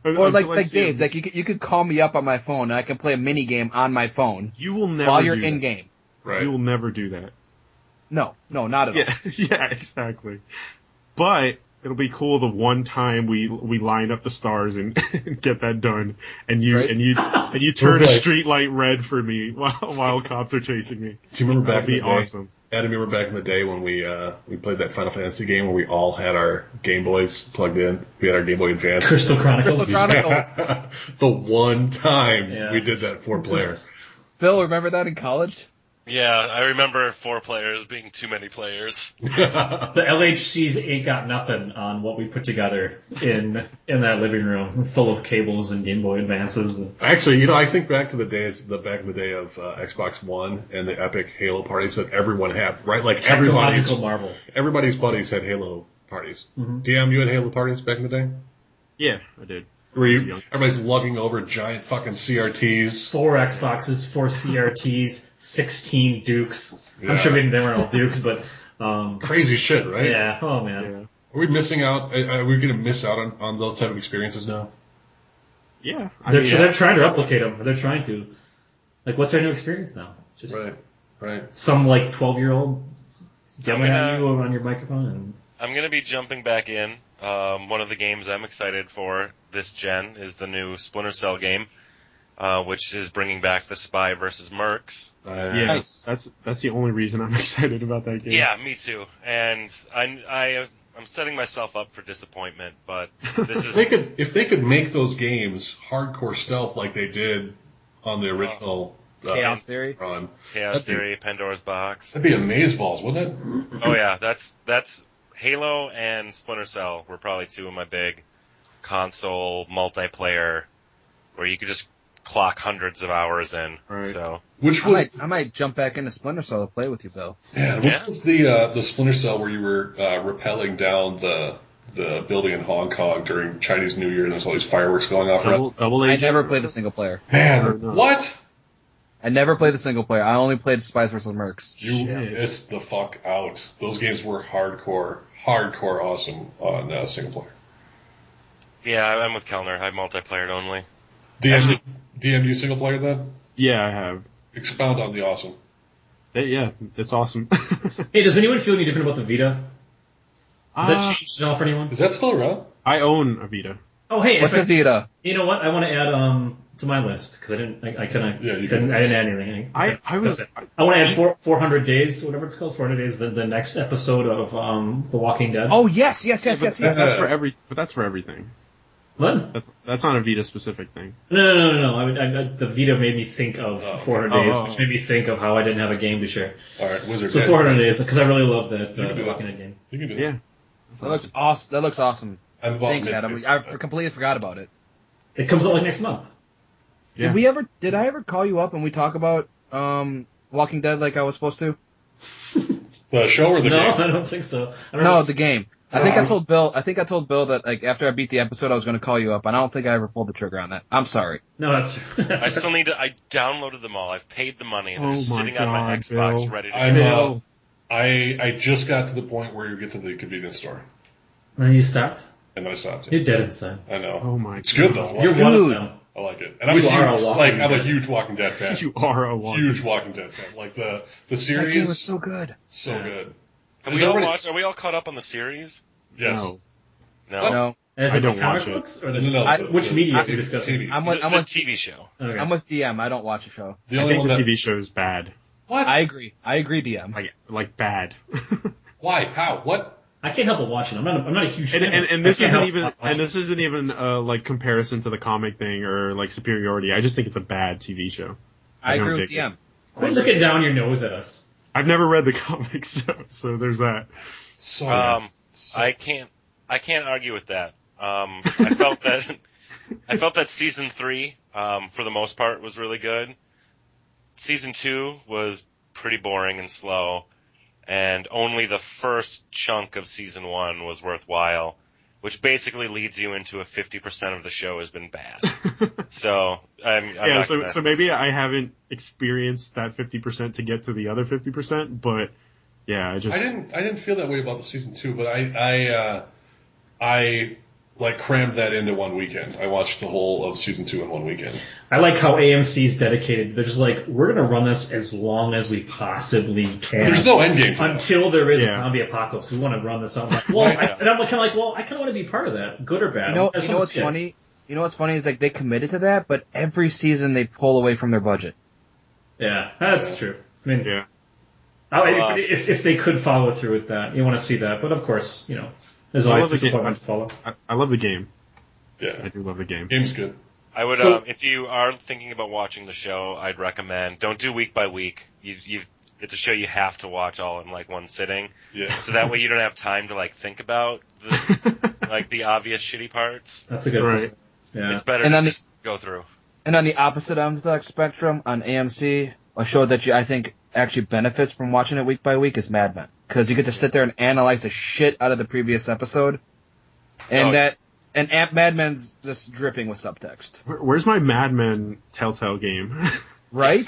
S4: Or like Dave, like you could call me up on my phone and I can play a mini game on my phone.
S3: You will never
S4: while you're
S3: do
S4: in
S3: that.
S4: game.
S1: Right.
S3: You will never do that.
S4: No, not at all.
S3: Yeah, exactly. But it'll be cool the one time we line up the stars and get that done, and you turn a street light red for me while cops are chasing me.
S1: Do you remember back
S3: That'd
S1: in
S3: be
S1: the day?
S3: awesome.
S1: Adam, you remember back in the day when we played that Final Fantasy game where we all had our Game Boys plugged in? We had our Game Boy Advance.
S2: Crystal Chronicles.
S1: Yeah. The one time we did that 4-player.
S4: Bill, remember that in college?
S5: Yeah, I remember 4 players being too many players.
S2: The LHCs ain't got nothing on what we put together in that living room, full of cables and Game Boy Advances.
S1: Actually, I think back to the day of Xbox One and the epic Halo parties that everyone had, right? Like
S2: Technological marvel.
S1: Everybody's buddies had Halo parties.
S2: Mm-hmm.
S1: DM, you had Halo parties back in the day?
S3: Yeah, I did.
S1: Everybody's lugging over giant fucking CRTs.
S2: 4 Xboxes, 4 CRTs, 16 Dukes.
S1: Yeah.
S2: I'm sure they weren't all Dukes, but
S1: Crazy shit, right?
S2: yeah. Oh man.
S3: Yeah.
S1: Are we missing out? Are we going to miss out on those type of experiences now?
S3: Yeah.
S2: They're trying to replicate them. They're trying to. Like, what's our new experience now? Just
S1: Right.
S2: some like 12-year-old yelling at you on your microphone. And
S5: I'm going to be jumping back in. One of the games I'm excited for this gen is the new Splinter Cell game, which is bringing back the Spy versus Mercs.
S3: Yeah,
S4: Nice.
S3: that's the only reason I'm excited about that game.
S5: Yeah, me too. And I'm setting myself up for disappointment, but this is
S1: If they could make those games hardcore stealth like they did on the original
S4: Chaos Theory.
S1: run,
S5: Chaos Theory, Pandora's Box.
S1: that'd be amazeballs, wouldn't it?
S5: Oh yeah, that's Halo and Splinter Cell were probably 2 of my big console multiplayer where you could just clock hundreds of hours in.
S3: Right.
S5: So
S1: Which was
S4: I might jump back into Splinter Cell to play with you, Bill.
S1: which was the Splinter Cell where you were rappelling down the building in Hong Kong during Chinese New Year and there's all these fireworks going off around.
S3: Double
S4: I
S3: agent.
S4: never played the single player.
S1: Man,
S3: no.
S1: what?
S4: I never played the single player. I only played Spies vs. Mercs.
S1: You missed the fuck out. Those games were hardcore awesome on single player.
S5: yeah, I'm with Kellner. I multiplayer only.
S1: DMU single player then?
S3: Yeah, I have.
S1: Expound on the awesome.
S3: Yeah, it's awesome.
S2: hey, does anyone feel any different about the Vita? Has that changed at all for anyone?
S1: Is that still around?
S3: I own a Vita.
S2: Oh, hey,
S4: What's a Vita?
S2: you know what? I want to add to my list because I didn't
S1: you
S2: didn't add anything.
S3: I want
S2: to add 400 days, whatever it's called, 400 days. The next episode of The Walking Dead.
S4: Oh yes.
S3: That's for everything.
S2: What?
S3: That's not a Vita specific thing.
S2: No. The Vita made me think of 400 days, which made me think of how I didn't have a game to share.
S1: All right, Wizard.
S2: So 400 days because I really love that The Walking Dead game.
S1: You can do
S3: Yeah.
S4: That looks awesome. That looks awesome.
S1: Thanks,
S4: Adam. I completely forgot about it.
S2: It comes out like next month.
S3: Yeah.
S4: Did I ever call you up and we talk about Walking Dead like I was supposed to?
S1: The show or the
S2: No,
S1: game?
S2: I don't think so.
S4: No, the game. I think I told Bill that like after I beat the episode I was going to call you up, and I don't think I ever pulled the trigger on that. I'm sorry.
S2: No, that's
S5: I still need to. I downloaded them all. I've paid the money. They're just sitting on my
S3: God,
S5: Xbox,
S3: Bill.
S5: ready to
S1: I'm,
S5: go.
S1: I just got to the point where you get to the convenience store,
S2: Then you stopped.
S1: and then I stopped.
S2: You're dead inside.
S1: I know.
S3: Oh my
S1: It's good though.
S2: You're one of them.
S1: I like it, and I'm
S2: You are a Walking
S1: I'm a
S2: Dead.
S1: huge Walking Dead fan.
S3: You are a one.
S1: Huge Walking Dead fan. Like the
S4: That
S1: series,
S4: game was so good.
S1: so
S2: Yeah.
S1: good.
S5: Have
S1: Is
S5: we all
S1: everybody-
S5: watched? Are we all caught up on the series?
S1: Yes.
S3: No.
S5: No.
S4: No,
S2: As
S3: I
S2: in
S3: don't
S2: the comic
S3: watch it.
S2: books or the,
S1: No,
S2: which media are
S1: TV,
S2: you discussing?
S1: TV.
S4: I'm
S5: The,
S4: with
S5: the TV show.
S2: Okay.
S4: I'm with DM. I don't watch the show.
S1: The
S3: I
S1: only
S3: think
S1: one
S3: the
S1: that
S3: TV show is bad.
S1: what?
S4: I agree, DM.
S3: Like bad.
S1: Why? How? What?
S2: I can't help but watch it. I'm not a huge fan.
S3: and this
S2: I can't
S3: isn't
S2: help
S3: even
S2: but watch it.
S3: this isn't even like comparison to the comic thing or like superiority. I just think it's a bad TV show.
S4: I
S3: don't
S4: agree with
S3: dig it.
S4: DM.
S2: Quit looking down your nose at us.
S3: I've never read the comics, so there's that.
S1: So
S5: I can't argue with that. I felt that season 3, for the most part, was really good. Season 2 was pretty boring and slow, and only the first chunk of season 1 was worthwhile, which basically leads you into a 50% of the show has been bad. So I'm
S3: Yeah,
S5: not
S3: so
S5: gonna-
S3: so maybe I haven't experienced that 50% to get to the other 50%, but yeah,
S1: I didn't feel that way about the season 2, but I like crammed that into one weekend. I watched the whole of season 2 in one weekend.
S2: I like how AMC's dedicated. They're just like, we're going to run this as long as we possibly can.
S1: There's no end game to that.
S2: Until there is a
S3: Yeah.
S2: zombie apocalypse. We want to run this out. Like, well, and I'm kind of like, well, I kind of want to be part of that, good or bad.
S4: You know
S2: I just
S4: what's
S2: wanna see it.
S4: funny? You know what's funny is like they committed to that, but every season they pull away from their budget.
S2: Yeah, that's true. I mean,
S3: yeah.
S2: if they could follow through with that, you want to see that. But of course, there's
S3: I
S2: always
S3: love the game.
S2: disappointment to follow.
S3: I love the game. I
S1: Yeah,
S3: do love the game.
S1: game's good.
S5: I would,
S2: So-
S5: if you are thinking about watching the show, I'd recommend don't do week by week. It's a show you have to watch all in like one sitting,
S1: Yeah.
S5: so that way you don't have time to like think about the obvious shitty parts.
S2: That's a good
S3: Right.
S2: point. Yeah.
S5: It's better
S4: And
S5: to
S4: then
S5: just go through.
S4: And on the opposite end of the spectrum, on AMC, a show that I think actually benefits from watching it week by week is Mad Men. Because you get to sit there and analyze the shit out of the previous episode. And Mad Men's just dripping with subtext.
S3: Where's my Mad Men Telltale game?
S4: Right?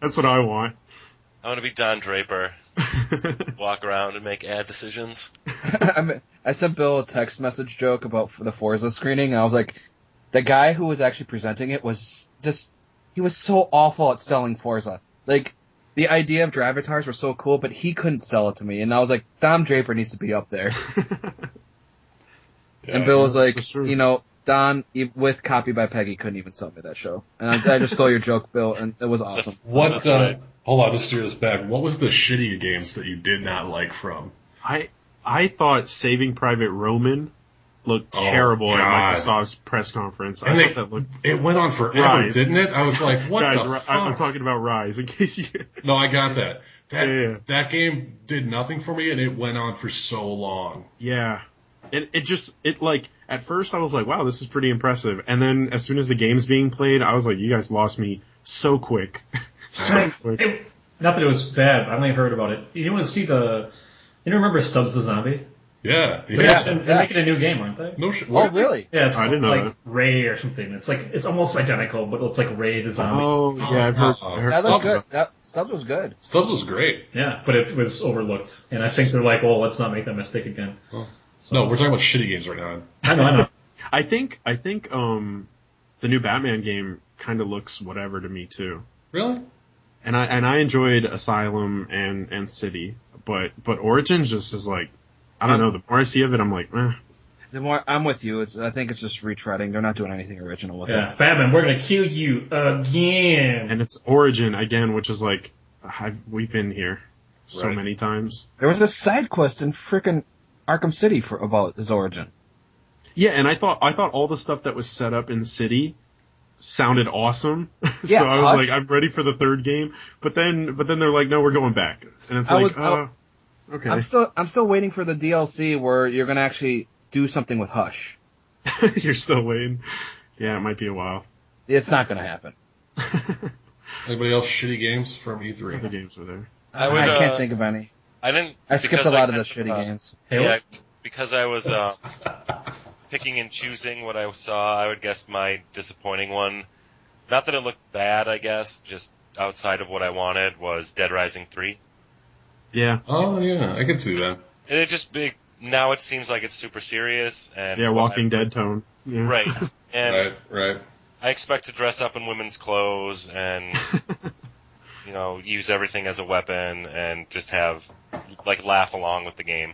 S3: That's what I want.
S5: I want to be Don Draper. Walk around and make ad decisions.
S4: I sent Bill a text message joke about the Forza screening, and I was like, the guy who was actually presenting it was he was so awful at selling Forza. Like, the idea of Drivatars were so cool, but he couldn't sell it to me, and I was like, Don Draper needs to be up there.
S1: Yeah.
S4: And Bill was like,
S3: this is true.
S4: Don, with Copy by Peggy, couldn't even sell me that show. And I just stole your joke, Bill, and it was awesome.
S1: What?
S5: That's right.
S1: Hold on, let's steer this back. What was the shitty games that you did not like from?
S3: I thought Saving Private Roman looked
S1: Oh,
S3: terrible at
S1: God.
S3: Microsoft's press conference.
S1: And
S3: I thought that looked.
S1: It went on forever,
S3: Rise.
S1: didn't it? I was like, what
S3: Guys,
S1: the fuck?
S3: I'm talking about Rise, in case you.
S1: No, I got that.
S3: Yeah.
S1: That game did nothing for me, and it went on for so long.
S3: Yeah. It like, at first I was like, wow, this is pretty impressive. And then as soon as the game's being played, I was like, you guys lost me so quick. so quick.
S2: Not that it was bad. I only heard about it. You want to see you remember Stubbs the Zombie?
S1: Yeah.
S2: They're making a new game, aren't they?
S1: No shit.
S4: Oh, really?
S2: Yeah, it's
S3: I
S2: called,
S3: didn't know
S2: like
S3: that.
S2: Ray or something. It's almost identical, but it's like Ray the Zombie.
S3: Oh, yeah, I've heard.
S1: Oh,
S3: I heard
S4: That looked
S1: Stubbs.
S4: good. Stubbs was good.
S1: Stubbs was great.
S2: Yeah, but it was overlooked, and I think they're like, well, let's not make that mistake again.
S1: No, we're talking about shitty games right now.
S2: I know.
S3: I think the new Batman game kind of looks whatever to me too.
S1: Really?
S3: And I enjoyed Asylum and City, but Origins just is like, I don't know, the more I see of it, I'm like, eh.
S4: I'm with you. I think it's just retreading. They're not doing anything original with it.
S2: Batman, we're gonna kill you again.
S3: And it's Origin again, which is like, we've been here so many times.
S4: There was a side quest in frickin' Arkham City about his origin.
S3: Yeah, and I thought all the stuff that was set up in the city sounded awesome.
S4: Yeah,
S3: so I was like, I'm ready for the third game. But then they're like, no, we're going back. And it's okay.
S4: I'm still waiting for the DLC where you're gonna actually do something with Hush.
S3: You're still waiting. Yeah, it might be a while.
S4: It's not gonna happen.
S1: Anybody else shitty games from E3?
S3: Other games were there.
S4: I can't think of any.
S5: I
S4: skipped a lot of the shitty games.
S5: Yeah, because I was picking and choosing what I saw. I would guess my disappointing one, not that it looked bad, I guess, just outside of what I wanted, was Dead Rising 3.
S3: Yeah.
S1: Oh yeah, I can see that.
S5: And it just now it seems like it's super serious and
S3: Walking Dead tone. Yeah.
S5: Right. And
S1: right.
S5: I expect to dress up in women's clothes and use everything as a weapon and just laugh along with the game.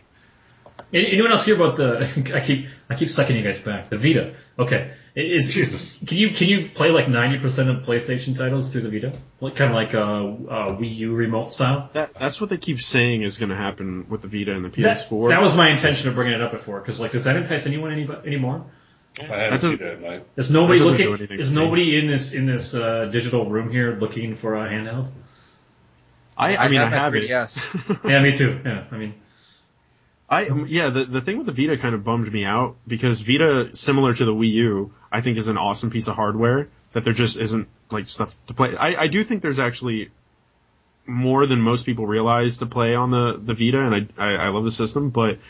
S2: Anyone else hear about the? I keep sucking you guys back. The Vita. Okay,
S1: Jesus.
S2: Can you play like 90% of PlayStation titles through the Vita? Kind of like Wii U remote style.
S3: That's what they keep saying is going to happen with the Vita and the PS4.
S2: That was my intention of bringing it up before, because does that entice anyone anymore?
S1: I haven't seen it, Mike.
S2: Is nobody looking? Is nobody in this digital room here looking for a handheld?
S3: I have it.
S4: Yes.
S2: Yeah, me too. Yeah,
S3: the thing with the Vita kind of bummed me out because Vita, similar to the Wii U, I think is an awesome piece of hardware that there just isn't like stuff to play. I do think there's actually more than most people realize to play on the Vita, and I love the system, but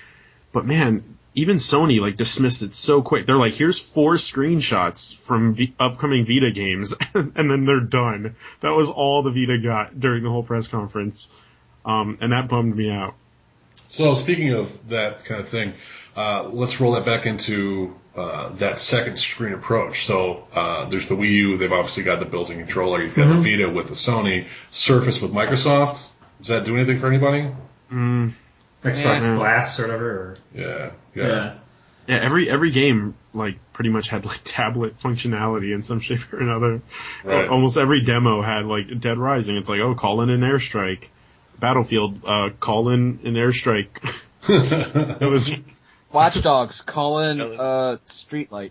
S3: man, even Sony like dismissed it so quick. They're like, here's 4 screenshots from upcoming Vita games, and then they're done. That was all the Vita got during the whole press conference, and that bummed me out.
S1: So speaking of that kind of thing, let's roll that back into that second screen approach. So there's the Wii U. They've obviously got the built-in controller. You've got the Vita with the Sony, Surface with Microsoft. Does that do anything for anybody?
S2: Xbox Glass or whatever. Or...
S1: Yeah.
S3: Every game like pretty much had like tablet functionality in some shape or another.
S1: Right.
S3: Almost every demo had like Dead Rising. It's like, call in an airstrike. Battlefield, call in an airstrike. It was
S4: Watch Dogs, call in streetlight.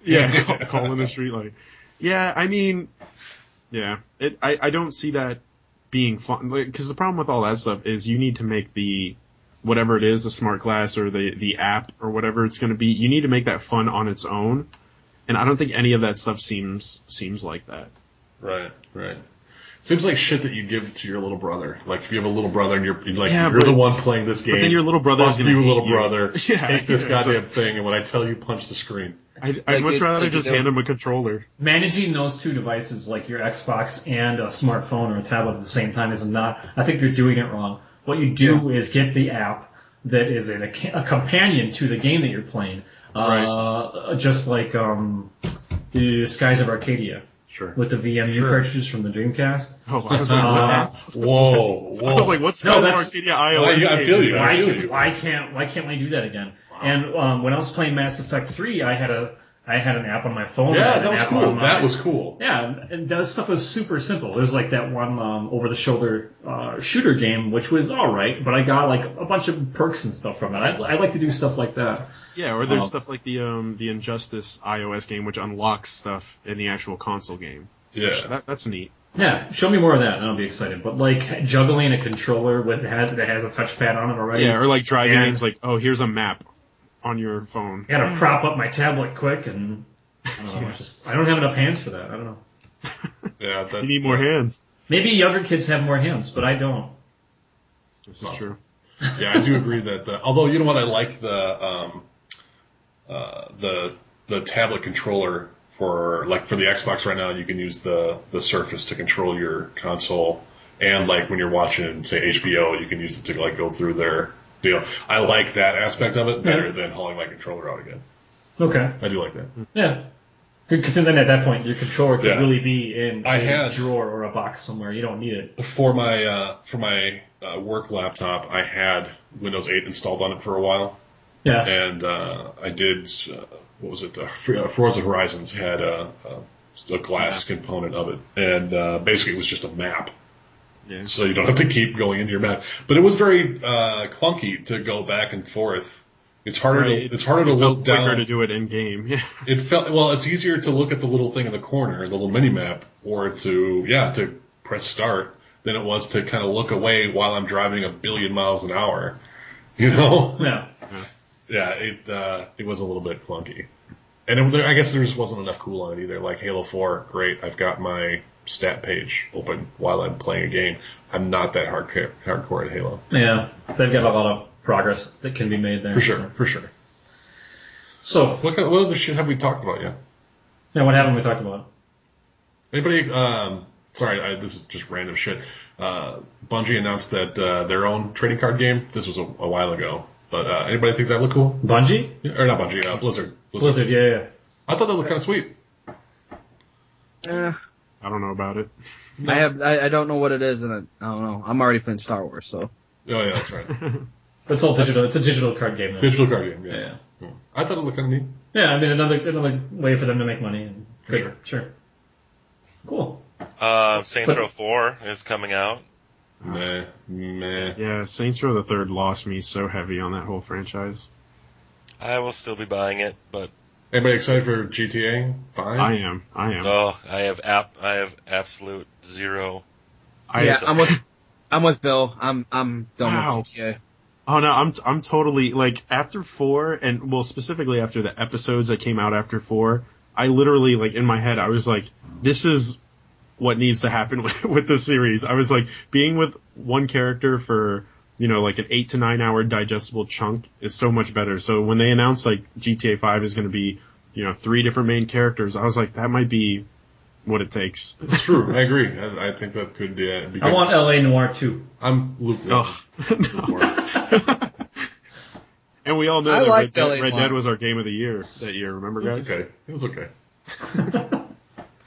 S3: Yeah, call in a streetlight. Yeah, I mean, yeah, I don't see that being fun, because the problem with all that stuff is you need to make whatever it is, the smart glass or the app or whatever it's going to be, you need to make that fun on its own, and I don't think any of that stuff seems like that.
S1: Right. Seems like shit that you give to your little brother. Like if you have a little brother and you're the one playing this game.
S3: But then your little brother's
S1: going to little brother. Take this goddamn thing, and when I tell you, punch the screen.
S3: I'd much rather just hand him a controller.
S2: Managing those two devices, like your Xbox and a smartphone or a tablet at the same time, is not. I think you're doing it wrong. What you do is get the app that is a companion to the game that you're playing.
S1: Right.
S2: Just like the Skies of Arcadia.
S1: Sure.
S2: With the VMU cartridges from the Dreamcast.
S3: Oh, I was like,
S1: whoa.
S3: I was like, what's Skies of Arcadia iOS?
S1: I feel you.
S2: Why can't we do that again? Wow. And when I was playing Mass Effect 3, I had an app on my phone.
S1: Yeah, that was cool. That was cool.
S2: Yeah, and that stuff was super simple. There's like that one over-the-shoulder shooter game, which was all right, but I got like a bunch of perks and stuff from it. I like to do stuff like that.
S3: Yeah, or there's stuff like the Injustice iOS game, which unlocks stuff in the actual console game.
S1: Yeah,
S3: that's neat.
S2: Yeah, show me more of that, and I'll be excited. But like juggling a controller that has a touchpad on it already.
S3: Yeah, or like driving games, like here's a map on your phone.
S2: I gotta prop up my tablet quick, and I don't know, I don't have enough hands for that. I don't know.
S1: Yeah,
S3: you need more hands.
S2: Maybe younger kids have more hands, but I don't.
S3: This is true.
S1: Yeah, I do agree that. Although you know what, I like the tablet controller for the Xbox right now. You can use the Surface to control your console, and like when you're watching, say, HBO, you can use it to like go through their deal. I like that aspect of it better than hauling my controller out again.
S2: Okay.
S1: I do like that.
S2: Yeah. Because then at that point, your controller could really be in a drawer or a box somewhere. You don't need it.
S1: For my work laptop, I had Windows 8 installed on it for a while.
S2: Yeah.
S1: And I did, what was it? Forza Horizons had a glass component of it, and basically it was just a map.
S3: Yeah.
S1: So you don't have to keep going into your map. But it was very clunky to go back and forth. It's harder. It's harder to look down.
S3: Quicker to do it in game. Yeah.
S1: It felt well. It's easier to look at the little thing in the corner, the little mini map, or to press start than it was to kind of look away while I'm driving 1 billion miles an hour. You know?
S2: Yeah.
S1: Yeah. It was a little bit clunky, and I guess there just wasn't enough cool on it either. Like Halo 4, great. I've got my stat page open while I'm playing a game. I'm not that hardcore at Halo.
S2: Yeah. They've got a lot of progress that can be made there.
S1: For sure.
S2: So,
S1: What other shit have we talked about yet?
S2: yeah, what haven't we talked about?
S1: Anybody, sorry, this is just random shit. Bungie announced that their own trading card game. This was a while ago. But anybody think that looked cool?
S2: Bungie?
S1: Or not Bungie, Blizzard.
S2: Blizzard, yeah.
S1: I thought that looked kind of sweet.
S4: Eh,
S3: I don't know about it.
S4: I don't know what it is, and I don't know. I'm already playing Star Wars, so.
S1: Oh yeah, that's right.
S2: But it's all digital. It's a digital card game. Though.
S1: Digital card game, yeah.
S2: Yeah.
S1: I thought it looked kind of neat.
S2: Yeah, I mean, another way for them to make money. And
S1: For
S2: sure. Cool.
S5: Saints Row 4 is coming out.
S1: Meh.
S3: Yeah, Saints Row the Third lost me so heavy on that whole franchise.
S5: I will still be buying it, but
S1: Anybody excited for GTA 5?
S3: I am.
S5: oh, I have absolute zero.
S4: I'm with Bill. I'm done
S3: Wow.
S4: with GTA.
S3: Oh no, I'm totally like after 4 and well specifically after the episodes that came out after 4, I literally like in my head I was like, this is what needs to happen with this series. I was like being with one character for like an 8 to 9 hour digestible chunk is so much better. So when they announced like GTA 5 is going to be 3 different main characters, I was like that might be what it takes.
S1: It's true. I agree. I think that could be good.
S2: I want LA Noire 2.
S1: I'm lukewarm.
S3: And we all know
S4: I
S3: that
S4: liked
S3: Red
S4: LA
S3: Dead was our game of the year that year. Remember, guys?
S1: It was okay.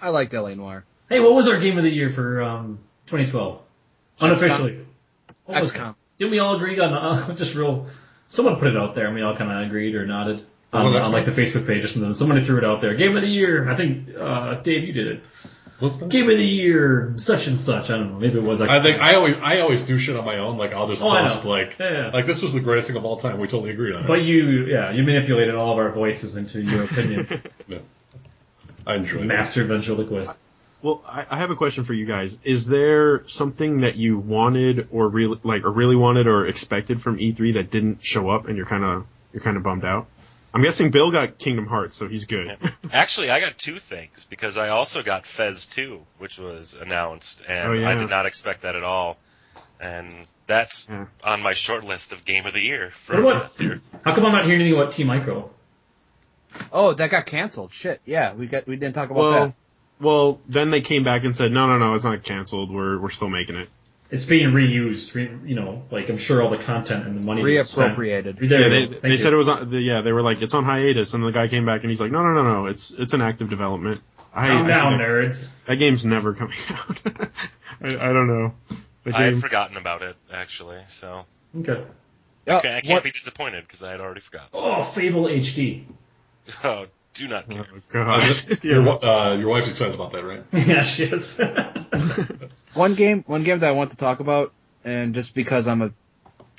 S4: I liked LA Noire.
S2: Hey, what was our game of the year for 2012? Unofficially. What was
S4: XCOM.
S2: Didn't we all agree on just real? Someone put it out there, and we all kind of agreed or nodded on like the Facebook page or something. Somebody threw it out there. Game of the year. I think Dave, you did it.
S1: What's that?
S2: Game of the year, such and such. I don't know. Maybe it was.
S1: I think I always do shit on my own. Like I'll just post like this was the greatest thing of all time. We totally agreed on it.
S2: But you manipulated all of our voices into your opinion.
S1: Yeah. I enjoy it.
S2: Master ventriloquist.
S3: Well, I have a question for you guys. Is there something that you wanted or really wanted or expected from E3 that didn't show up, and you're kind of bummed out? I'm guessing Bill got Kingdom Hearts, so he's good.
S5: Yeah. Actually, I got 2 things because I also got Fez 2, which was announced, and I did not expect that at all. And that's on my short list of Game of the Year for this year.
S2: How come I'm not hearing anything about T Micro?
S4: Oh, that got canceled. Shit. Yeah, we didn't talk about that.
S3: Well, then they came back and said, no, it's not canceled. We're still making it.
S2: It's being reused. Like I'm sure all the content and the money
S4: reappropriated.
S3: They said it was on. They were like it's on hiatus, and the guy came back and he's like, no, it's an active development.
S2: Calm down, nerds.
S3: That game's never coming out. I don't know.
S5: I had forgotten about it actually, so
S2: okay.
S5: I can't be disappointed because I had already forgotten.
S2: Oh, Fable HD.
S5: Oh, do not care.
S3: Oh, God.
S1: Your wife's excited about that, right?
S2: Yeah, she is.
S4: One game that I want to talk about, and just because I'm a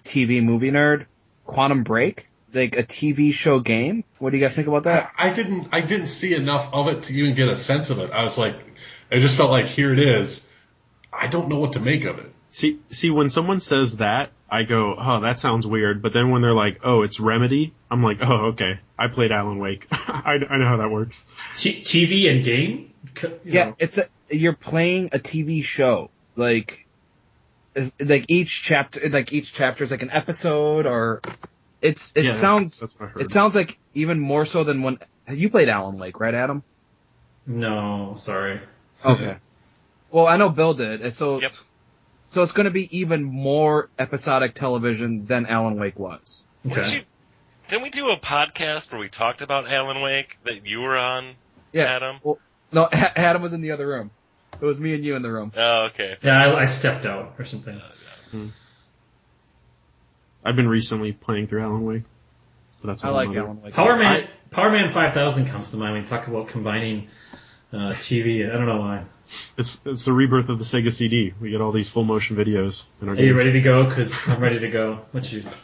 S4: TV movie nerd, Quantum Break, like a TV show game. What do you guys think about that?
S1: I didn't see enough of it to even get a sense of it. I just felt like here it is. I don't know what to make of it.
S3: See, when someone says that, I go, oh, that sounds weird. But then when they're like, oh, it's Remedy, I'm like, oh, okay. I played Alan Wake. I know how that works.
S2: TV and game?
S4: You're playing a TV show. Like each chapter is like an episode, or it sounds like even more so than when you played Alan Wake, right, Adam?
S2: No, sorry.
S4: Okay. Well, I know Bill did, and so.
S5: Yep.
S4: So it's going to be even more episodic television than Alan Wake was.
S2: Okay.
S5: Didn't we do a podcast where we talked about Alan Wake that you were on, Adam?
S4: Well, no, Adam was in the other room. It was me and you in the room.
S5: Oh, okay.
S2: Yeah, I stepped out or something.
S3: I've been recently playing through Alan Wake. But that's
S4: I
S3: all
S4: like
S3: another-
S4: Alan Wake.
S2: Power Man 5000 comes to mind when you talk about combining TV. I don't know why.
S3: It's the rebirth of the Sega CD. We get all these full motion videos in our
S2: Are you
S3: games.
S2: ready to go? Because I'm ready to go.
S1: What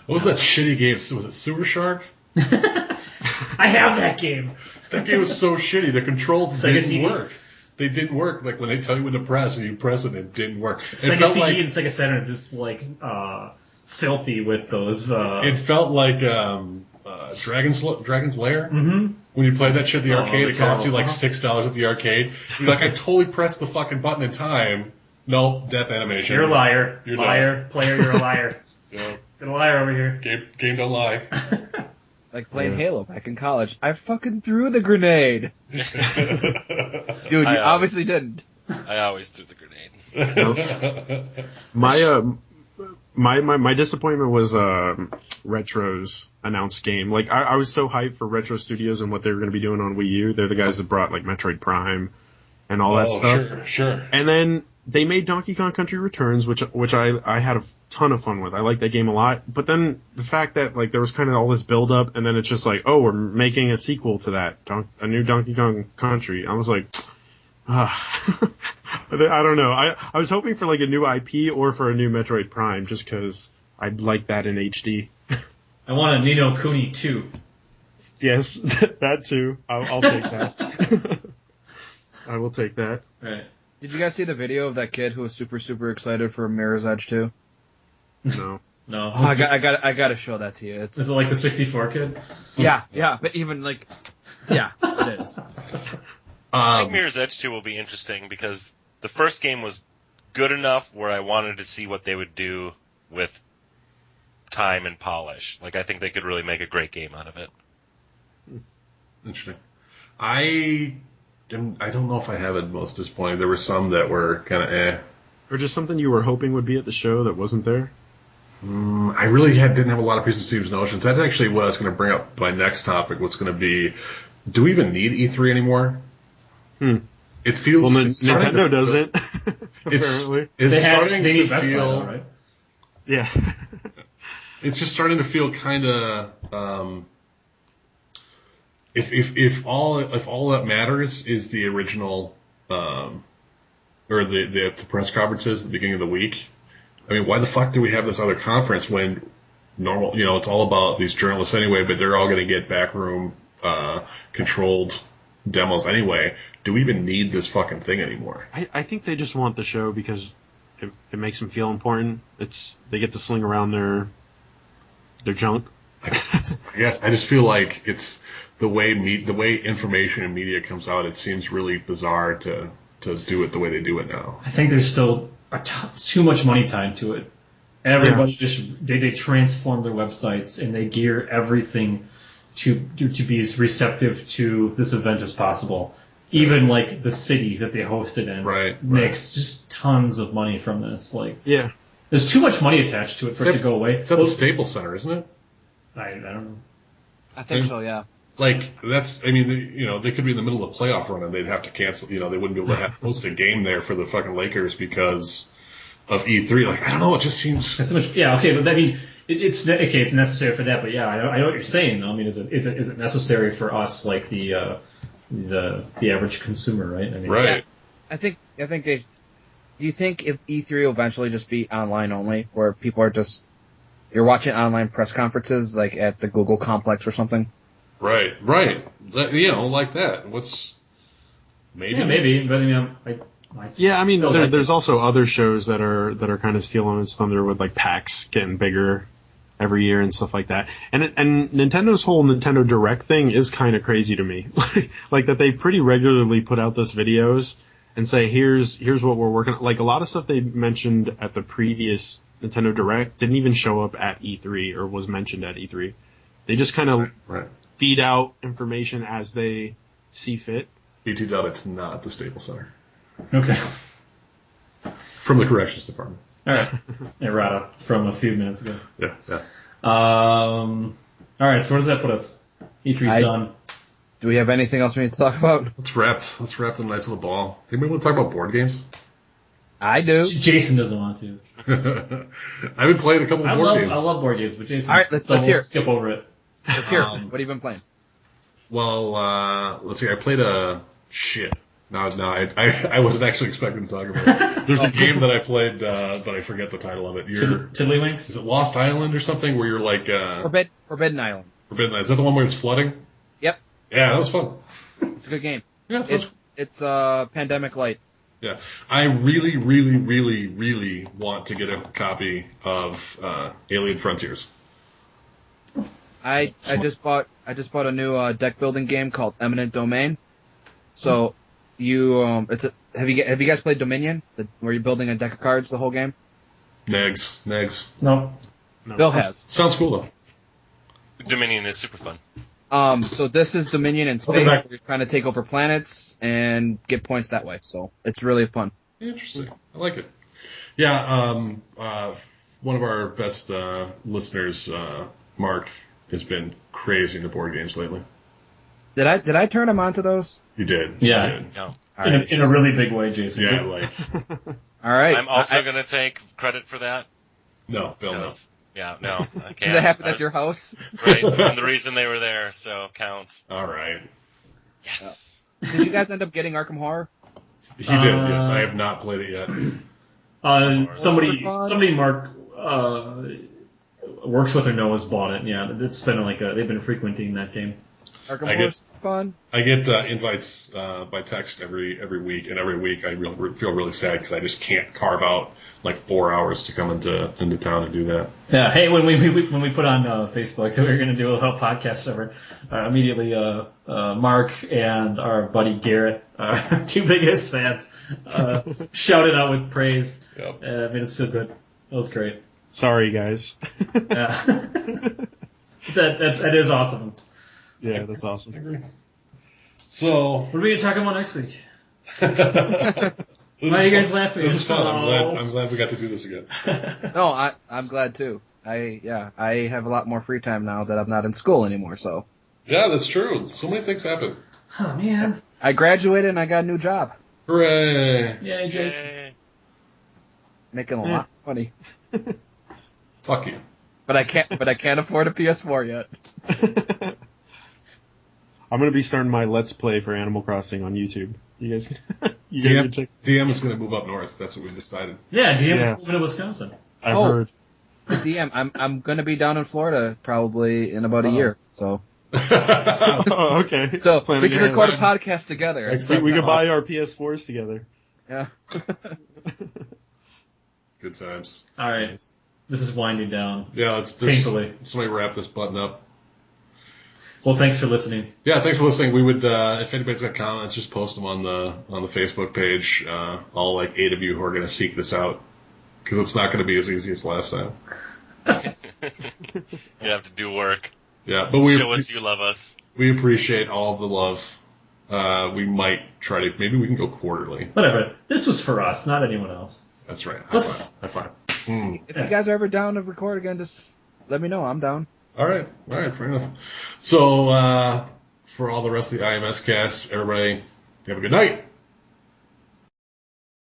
S1: was that shitty game? Was it Sewer Shark?
S2: I have that game.
S1: That game was so shitty. The controls
S2: Sega
S1: didn't
S2: CD.
S1: work. They didn't work. Like when they tell you when to press and you press it, it didn't work.
S2: Sega
S1: It felt
S2: CD
S1: like
S2: and Sega Saturn are just like filthy with those.
S1: it felt like Dragon's Lair.
S2: Mhm.
S1: When you played that shit at the arcade, it cost you like
S2: uh-huh.
S1: $6 at the arcade. You're like, I totally pressed the fucking button in time. Nope, death animation.
S2: You're a liar.
S1: You're
S2: liar. Player, you're a liar.
S1: Yeah.
S2: You're a liar over here.
S1: Game don't lie.
S4: Like playing Halo back in college. I fucking threw the grenade. Dude, you obviously didn't.
S5: I always threw the grenade.
S3: My disappointment was Retro's announced game. Like I was so hyped for Retro Studios and what they were going to be doing on Wii U. They're the guys that brought like Metroid Prime and all that stuff.
S1: Sure.
S3: And then they made Donkey Kong Country Returns, which I had a ton of fun with. I liked that game a lot. But then the fact that like there was kind of all this build up, and then it's just like, oh, we're making a sequel to that, a new Donkey Kong Country. I was like, I don't know. I was hoping for like a new IP or for a new Metroid Prime, just because I'd like that in HD.
S2: I want a Ni no Kuni 2.
S3: Yes, that too. I'll take that. I will take that.
S2: Right.
S4: Did you guys see the video of that kid who was super, super excited for Mirror's Edge 2?
S3: No.
S2: No.
S4: Oh, I gotta show that to you.
S2: Is it like the 64 kid?
S4: Yeah, but even like, yeah, it is.
S5: I think Mirror's Edge 2 will be interesting because the first game was good enough where I wanted to see what they would do with time and polish. Like, I think they could really make a great game out of it.
S1: Interesting. I don't know if I have it most disappointing. There were some that were kind of
S3: Or just something you were hoping would be at the show that wasn't there?
S1: I really didn't have a lot of preconceived notions. That's actually what I was going to bring up. My next topic, what's going to be, do we even need E3 anymore? It feels...
S3: Well,
S1: it's starting
S3: Nintendo
S1: to-
S3: doesn't, apparently.
S1: It's starting
S2: they
S1: to
S2: need Best Buy
S1: feel...
S2: though, right?
S3: Yeah.
S1: It's just starting to feel kind of... If all that matters is the original... or the press conferences at the beginning of the week, I mean, why the fuck do we have this other conference when normal, it's all about these journalists anyway, but they're all going to get backroom, controlled demos anyway. Do we even need this fucking thing anymore?
S3: I think they just want the show because it makes them feel important. They get to sling around their junk.
S1: I guess I just feel like it's the way information and media comes out. It seems really bizarre to do it the way they do it now.
S2: I think there's still too much money tied to it. Everybody they transform their websites and they gear everything to be as receptive to this event as possible. Even like the city that they hosted in makes just tons of money from this. Like, there's too much money attached to it for it to go away.
S1: It's at the Staples Center, isn't it?
S2: I don't know.
S4: I think so, yeah.
S1: Like, they could be in the middle of a playoff run and they'd have to cancel, they wouldn't be able to host a game there for the fucking Lakers because of E3. Like, I don't know, it just seems...
S2: That's so much, okay, but I mean, it's necessary for that, but I know what you're saying, though. I mean, is it necessary for us, like the average consumer, right? I mean,
S1: right.
S4: Yeah, I think they... Do you think if E3 will eventually just be online only, where people are just... You're watching online press conferences, like at the Google complex or something?
S1: Right. Like that. What's maybe?
S2: Yeah, maybe. But I mean,
S3: there's also other shows that are kind of stealing its thunder with like PAX getting bigger every year and stuff like that. And Nintendo's whole Nintendo Direct thing is kind of crazy to me. Like that they pretty regularly put out those videos and say here's what we're working on. Like a lot of stuff they mentioned at the previous Nintendo Direct didn't even show up at E3 or was mentioned at E3. They just kind of feed out information as they see fit.
S1: BT Dub, it's not the Staples Center.
S2: Okay.
S1: From the corrections department.
S2: All right. Errata from a few minutes ago.
S1: Yeah.
S2: All right, so where does that put us? E3's done.
S4: Do we have anything else we need to talk about?
S1: Let's wrap the nice little ball. Anybody want to talk about board games?
S4: I do.
S2: Jason doesn't want to.
S1: I've been playing a couple of board games.
S2: I love board games, but Jason.
S4: All right, let's hear it.
S2: Skip over it.
S4: Let's hear. What have you been playing?
S1: Well, let's see. I played shit. No, I wasn't actually expecting to talk about it. There's a game that I played, but I forget the title of it.
S2: Tiddlywinks?
S1: Is it Lost Island or something where you're like
S4: Forbidden Island.
S1: Forbidden Island. Is that the one where it's flooding?
S4: Yep.
S1: Yeah, that was fun.
S4: It's a good game.
S1: Yeah,
S4: it's Pandemic Light.
S1: Yeah, I really, really, really, really want to get a copy of Alien Frontiers.
S4: I just bought a new deck building game called Eminent Domain. So you have you guys played Dominion, where you're building a deck of cards the whole game?
S1: Negs.
S2: No.
S4: Bill has.
S1: Sounds cool though.
S5: Dominion is super fun.
S4: So this is Dominion in space, where you're trying to take over planets and get points that way. So it's really fun.
S1: Interesting. I like it. Yeah. One of our best listeners, Mark, has been crazy into board games lately.
S4: Did I turn him on to those?
S1: You did.
S2: Yeah.
S1: You did.
S5: No.
S2: In a really big way, Jason.
S1: Yeah, like.
S4: All right.
S5: I'm also going to take credit for that.
S1: No, Bill, no.
S5: Yeah, no, I can't.
S4: Does it happen at your house?
S5: Right, and the reason they were there, so counts.
S1: All right.
S5: Yes.
S4: Did you guys end up getting Arkham Horror?
S1: He did, yes. I have not played it yet.
S2: Somebody Mark works with or knows bought it. Yeah, it's been they've been frequenting that game.
S4: Arkham Horror's fun.
S1: I get invites by text every week, and every week I feel really sad because I just can't carve out like 4 hours to come into town and do that.
S2: Yeah. Hey, when we put on Facebook that we were going to do a little podcast over, immediately Mark and our buddy Garrett, our two biggest fans, shouted out with praise.
S1: Yep.
S2: Made us feel good. That was great.
S3: Sorry, guys.
S2: Yeah. that is awesome.
S3: Yeah, that's awesome.
S1: I agree. So,
S2: what are we going to talk about next week?
S1: Why
S2: are you guys laughing?
S1: This is fun. I'm glad we got to do this again.
S4: No, I'm glad too. I have a lot more free time now that I'm not in school anymore. So.
S1: Yeah, that's true. So many things happen.
S2: Oh man.
S4: I graduated and I got a new job.
S1: Hooray!
S2: Yay, Jason.
S5: Yay.
S4: Making a lot of money.
S1: Fuck you.
S4: But I can't afford a PS4 yet.
S3: I'm gonna be starting my Let's Play for Animal Crossing on YouTube. You guys,
S1: DM is gonna move up north. That's what we decided.
S2: Yeah, DM's moving to Wisconsin.
S3: I've heard.
S4: DM, I'm gonna be down in Florida probably in about a year. So.
S3: Oh, okay.
S4: So we can record a podcast together.
S3: We can buy our PS4s together.
S4: Yeah.
S1: Good times.
S2: All right. This is winding down.
S1: Yeah, let's
S2: painfully.
S1: Somebody wrap this button up.
S2: Well, thanks for listening.
S1: Yeah, thanks for listening. We would, if anybody's got comments, just post them on the Facebook page. All like 8 of you who are going to seek this out, because it's not going to be as easy as last time.
S5: You have to do work.
S1: Yeah, but
S5: show us you love us.
S1: We appreciate all of the love. We might try to, maybe we can go quarterly.
S2: Whatever. This was for us, not anyone else.
S1: That's right. High five.
S4: If you guys are ever down to record again, just let me know. I'm down.
S1: All right, fair enough. So, for all the rest of the IMS cast, everybody, have a good night.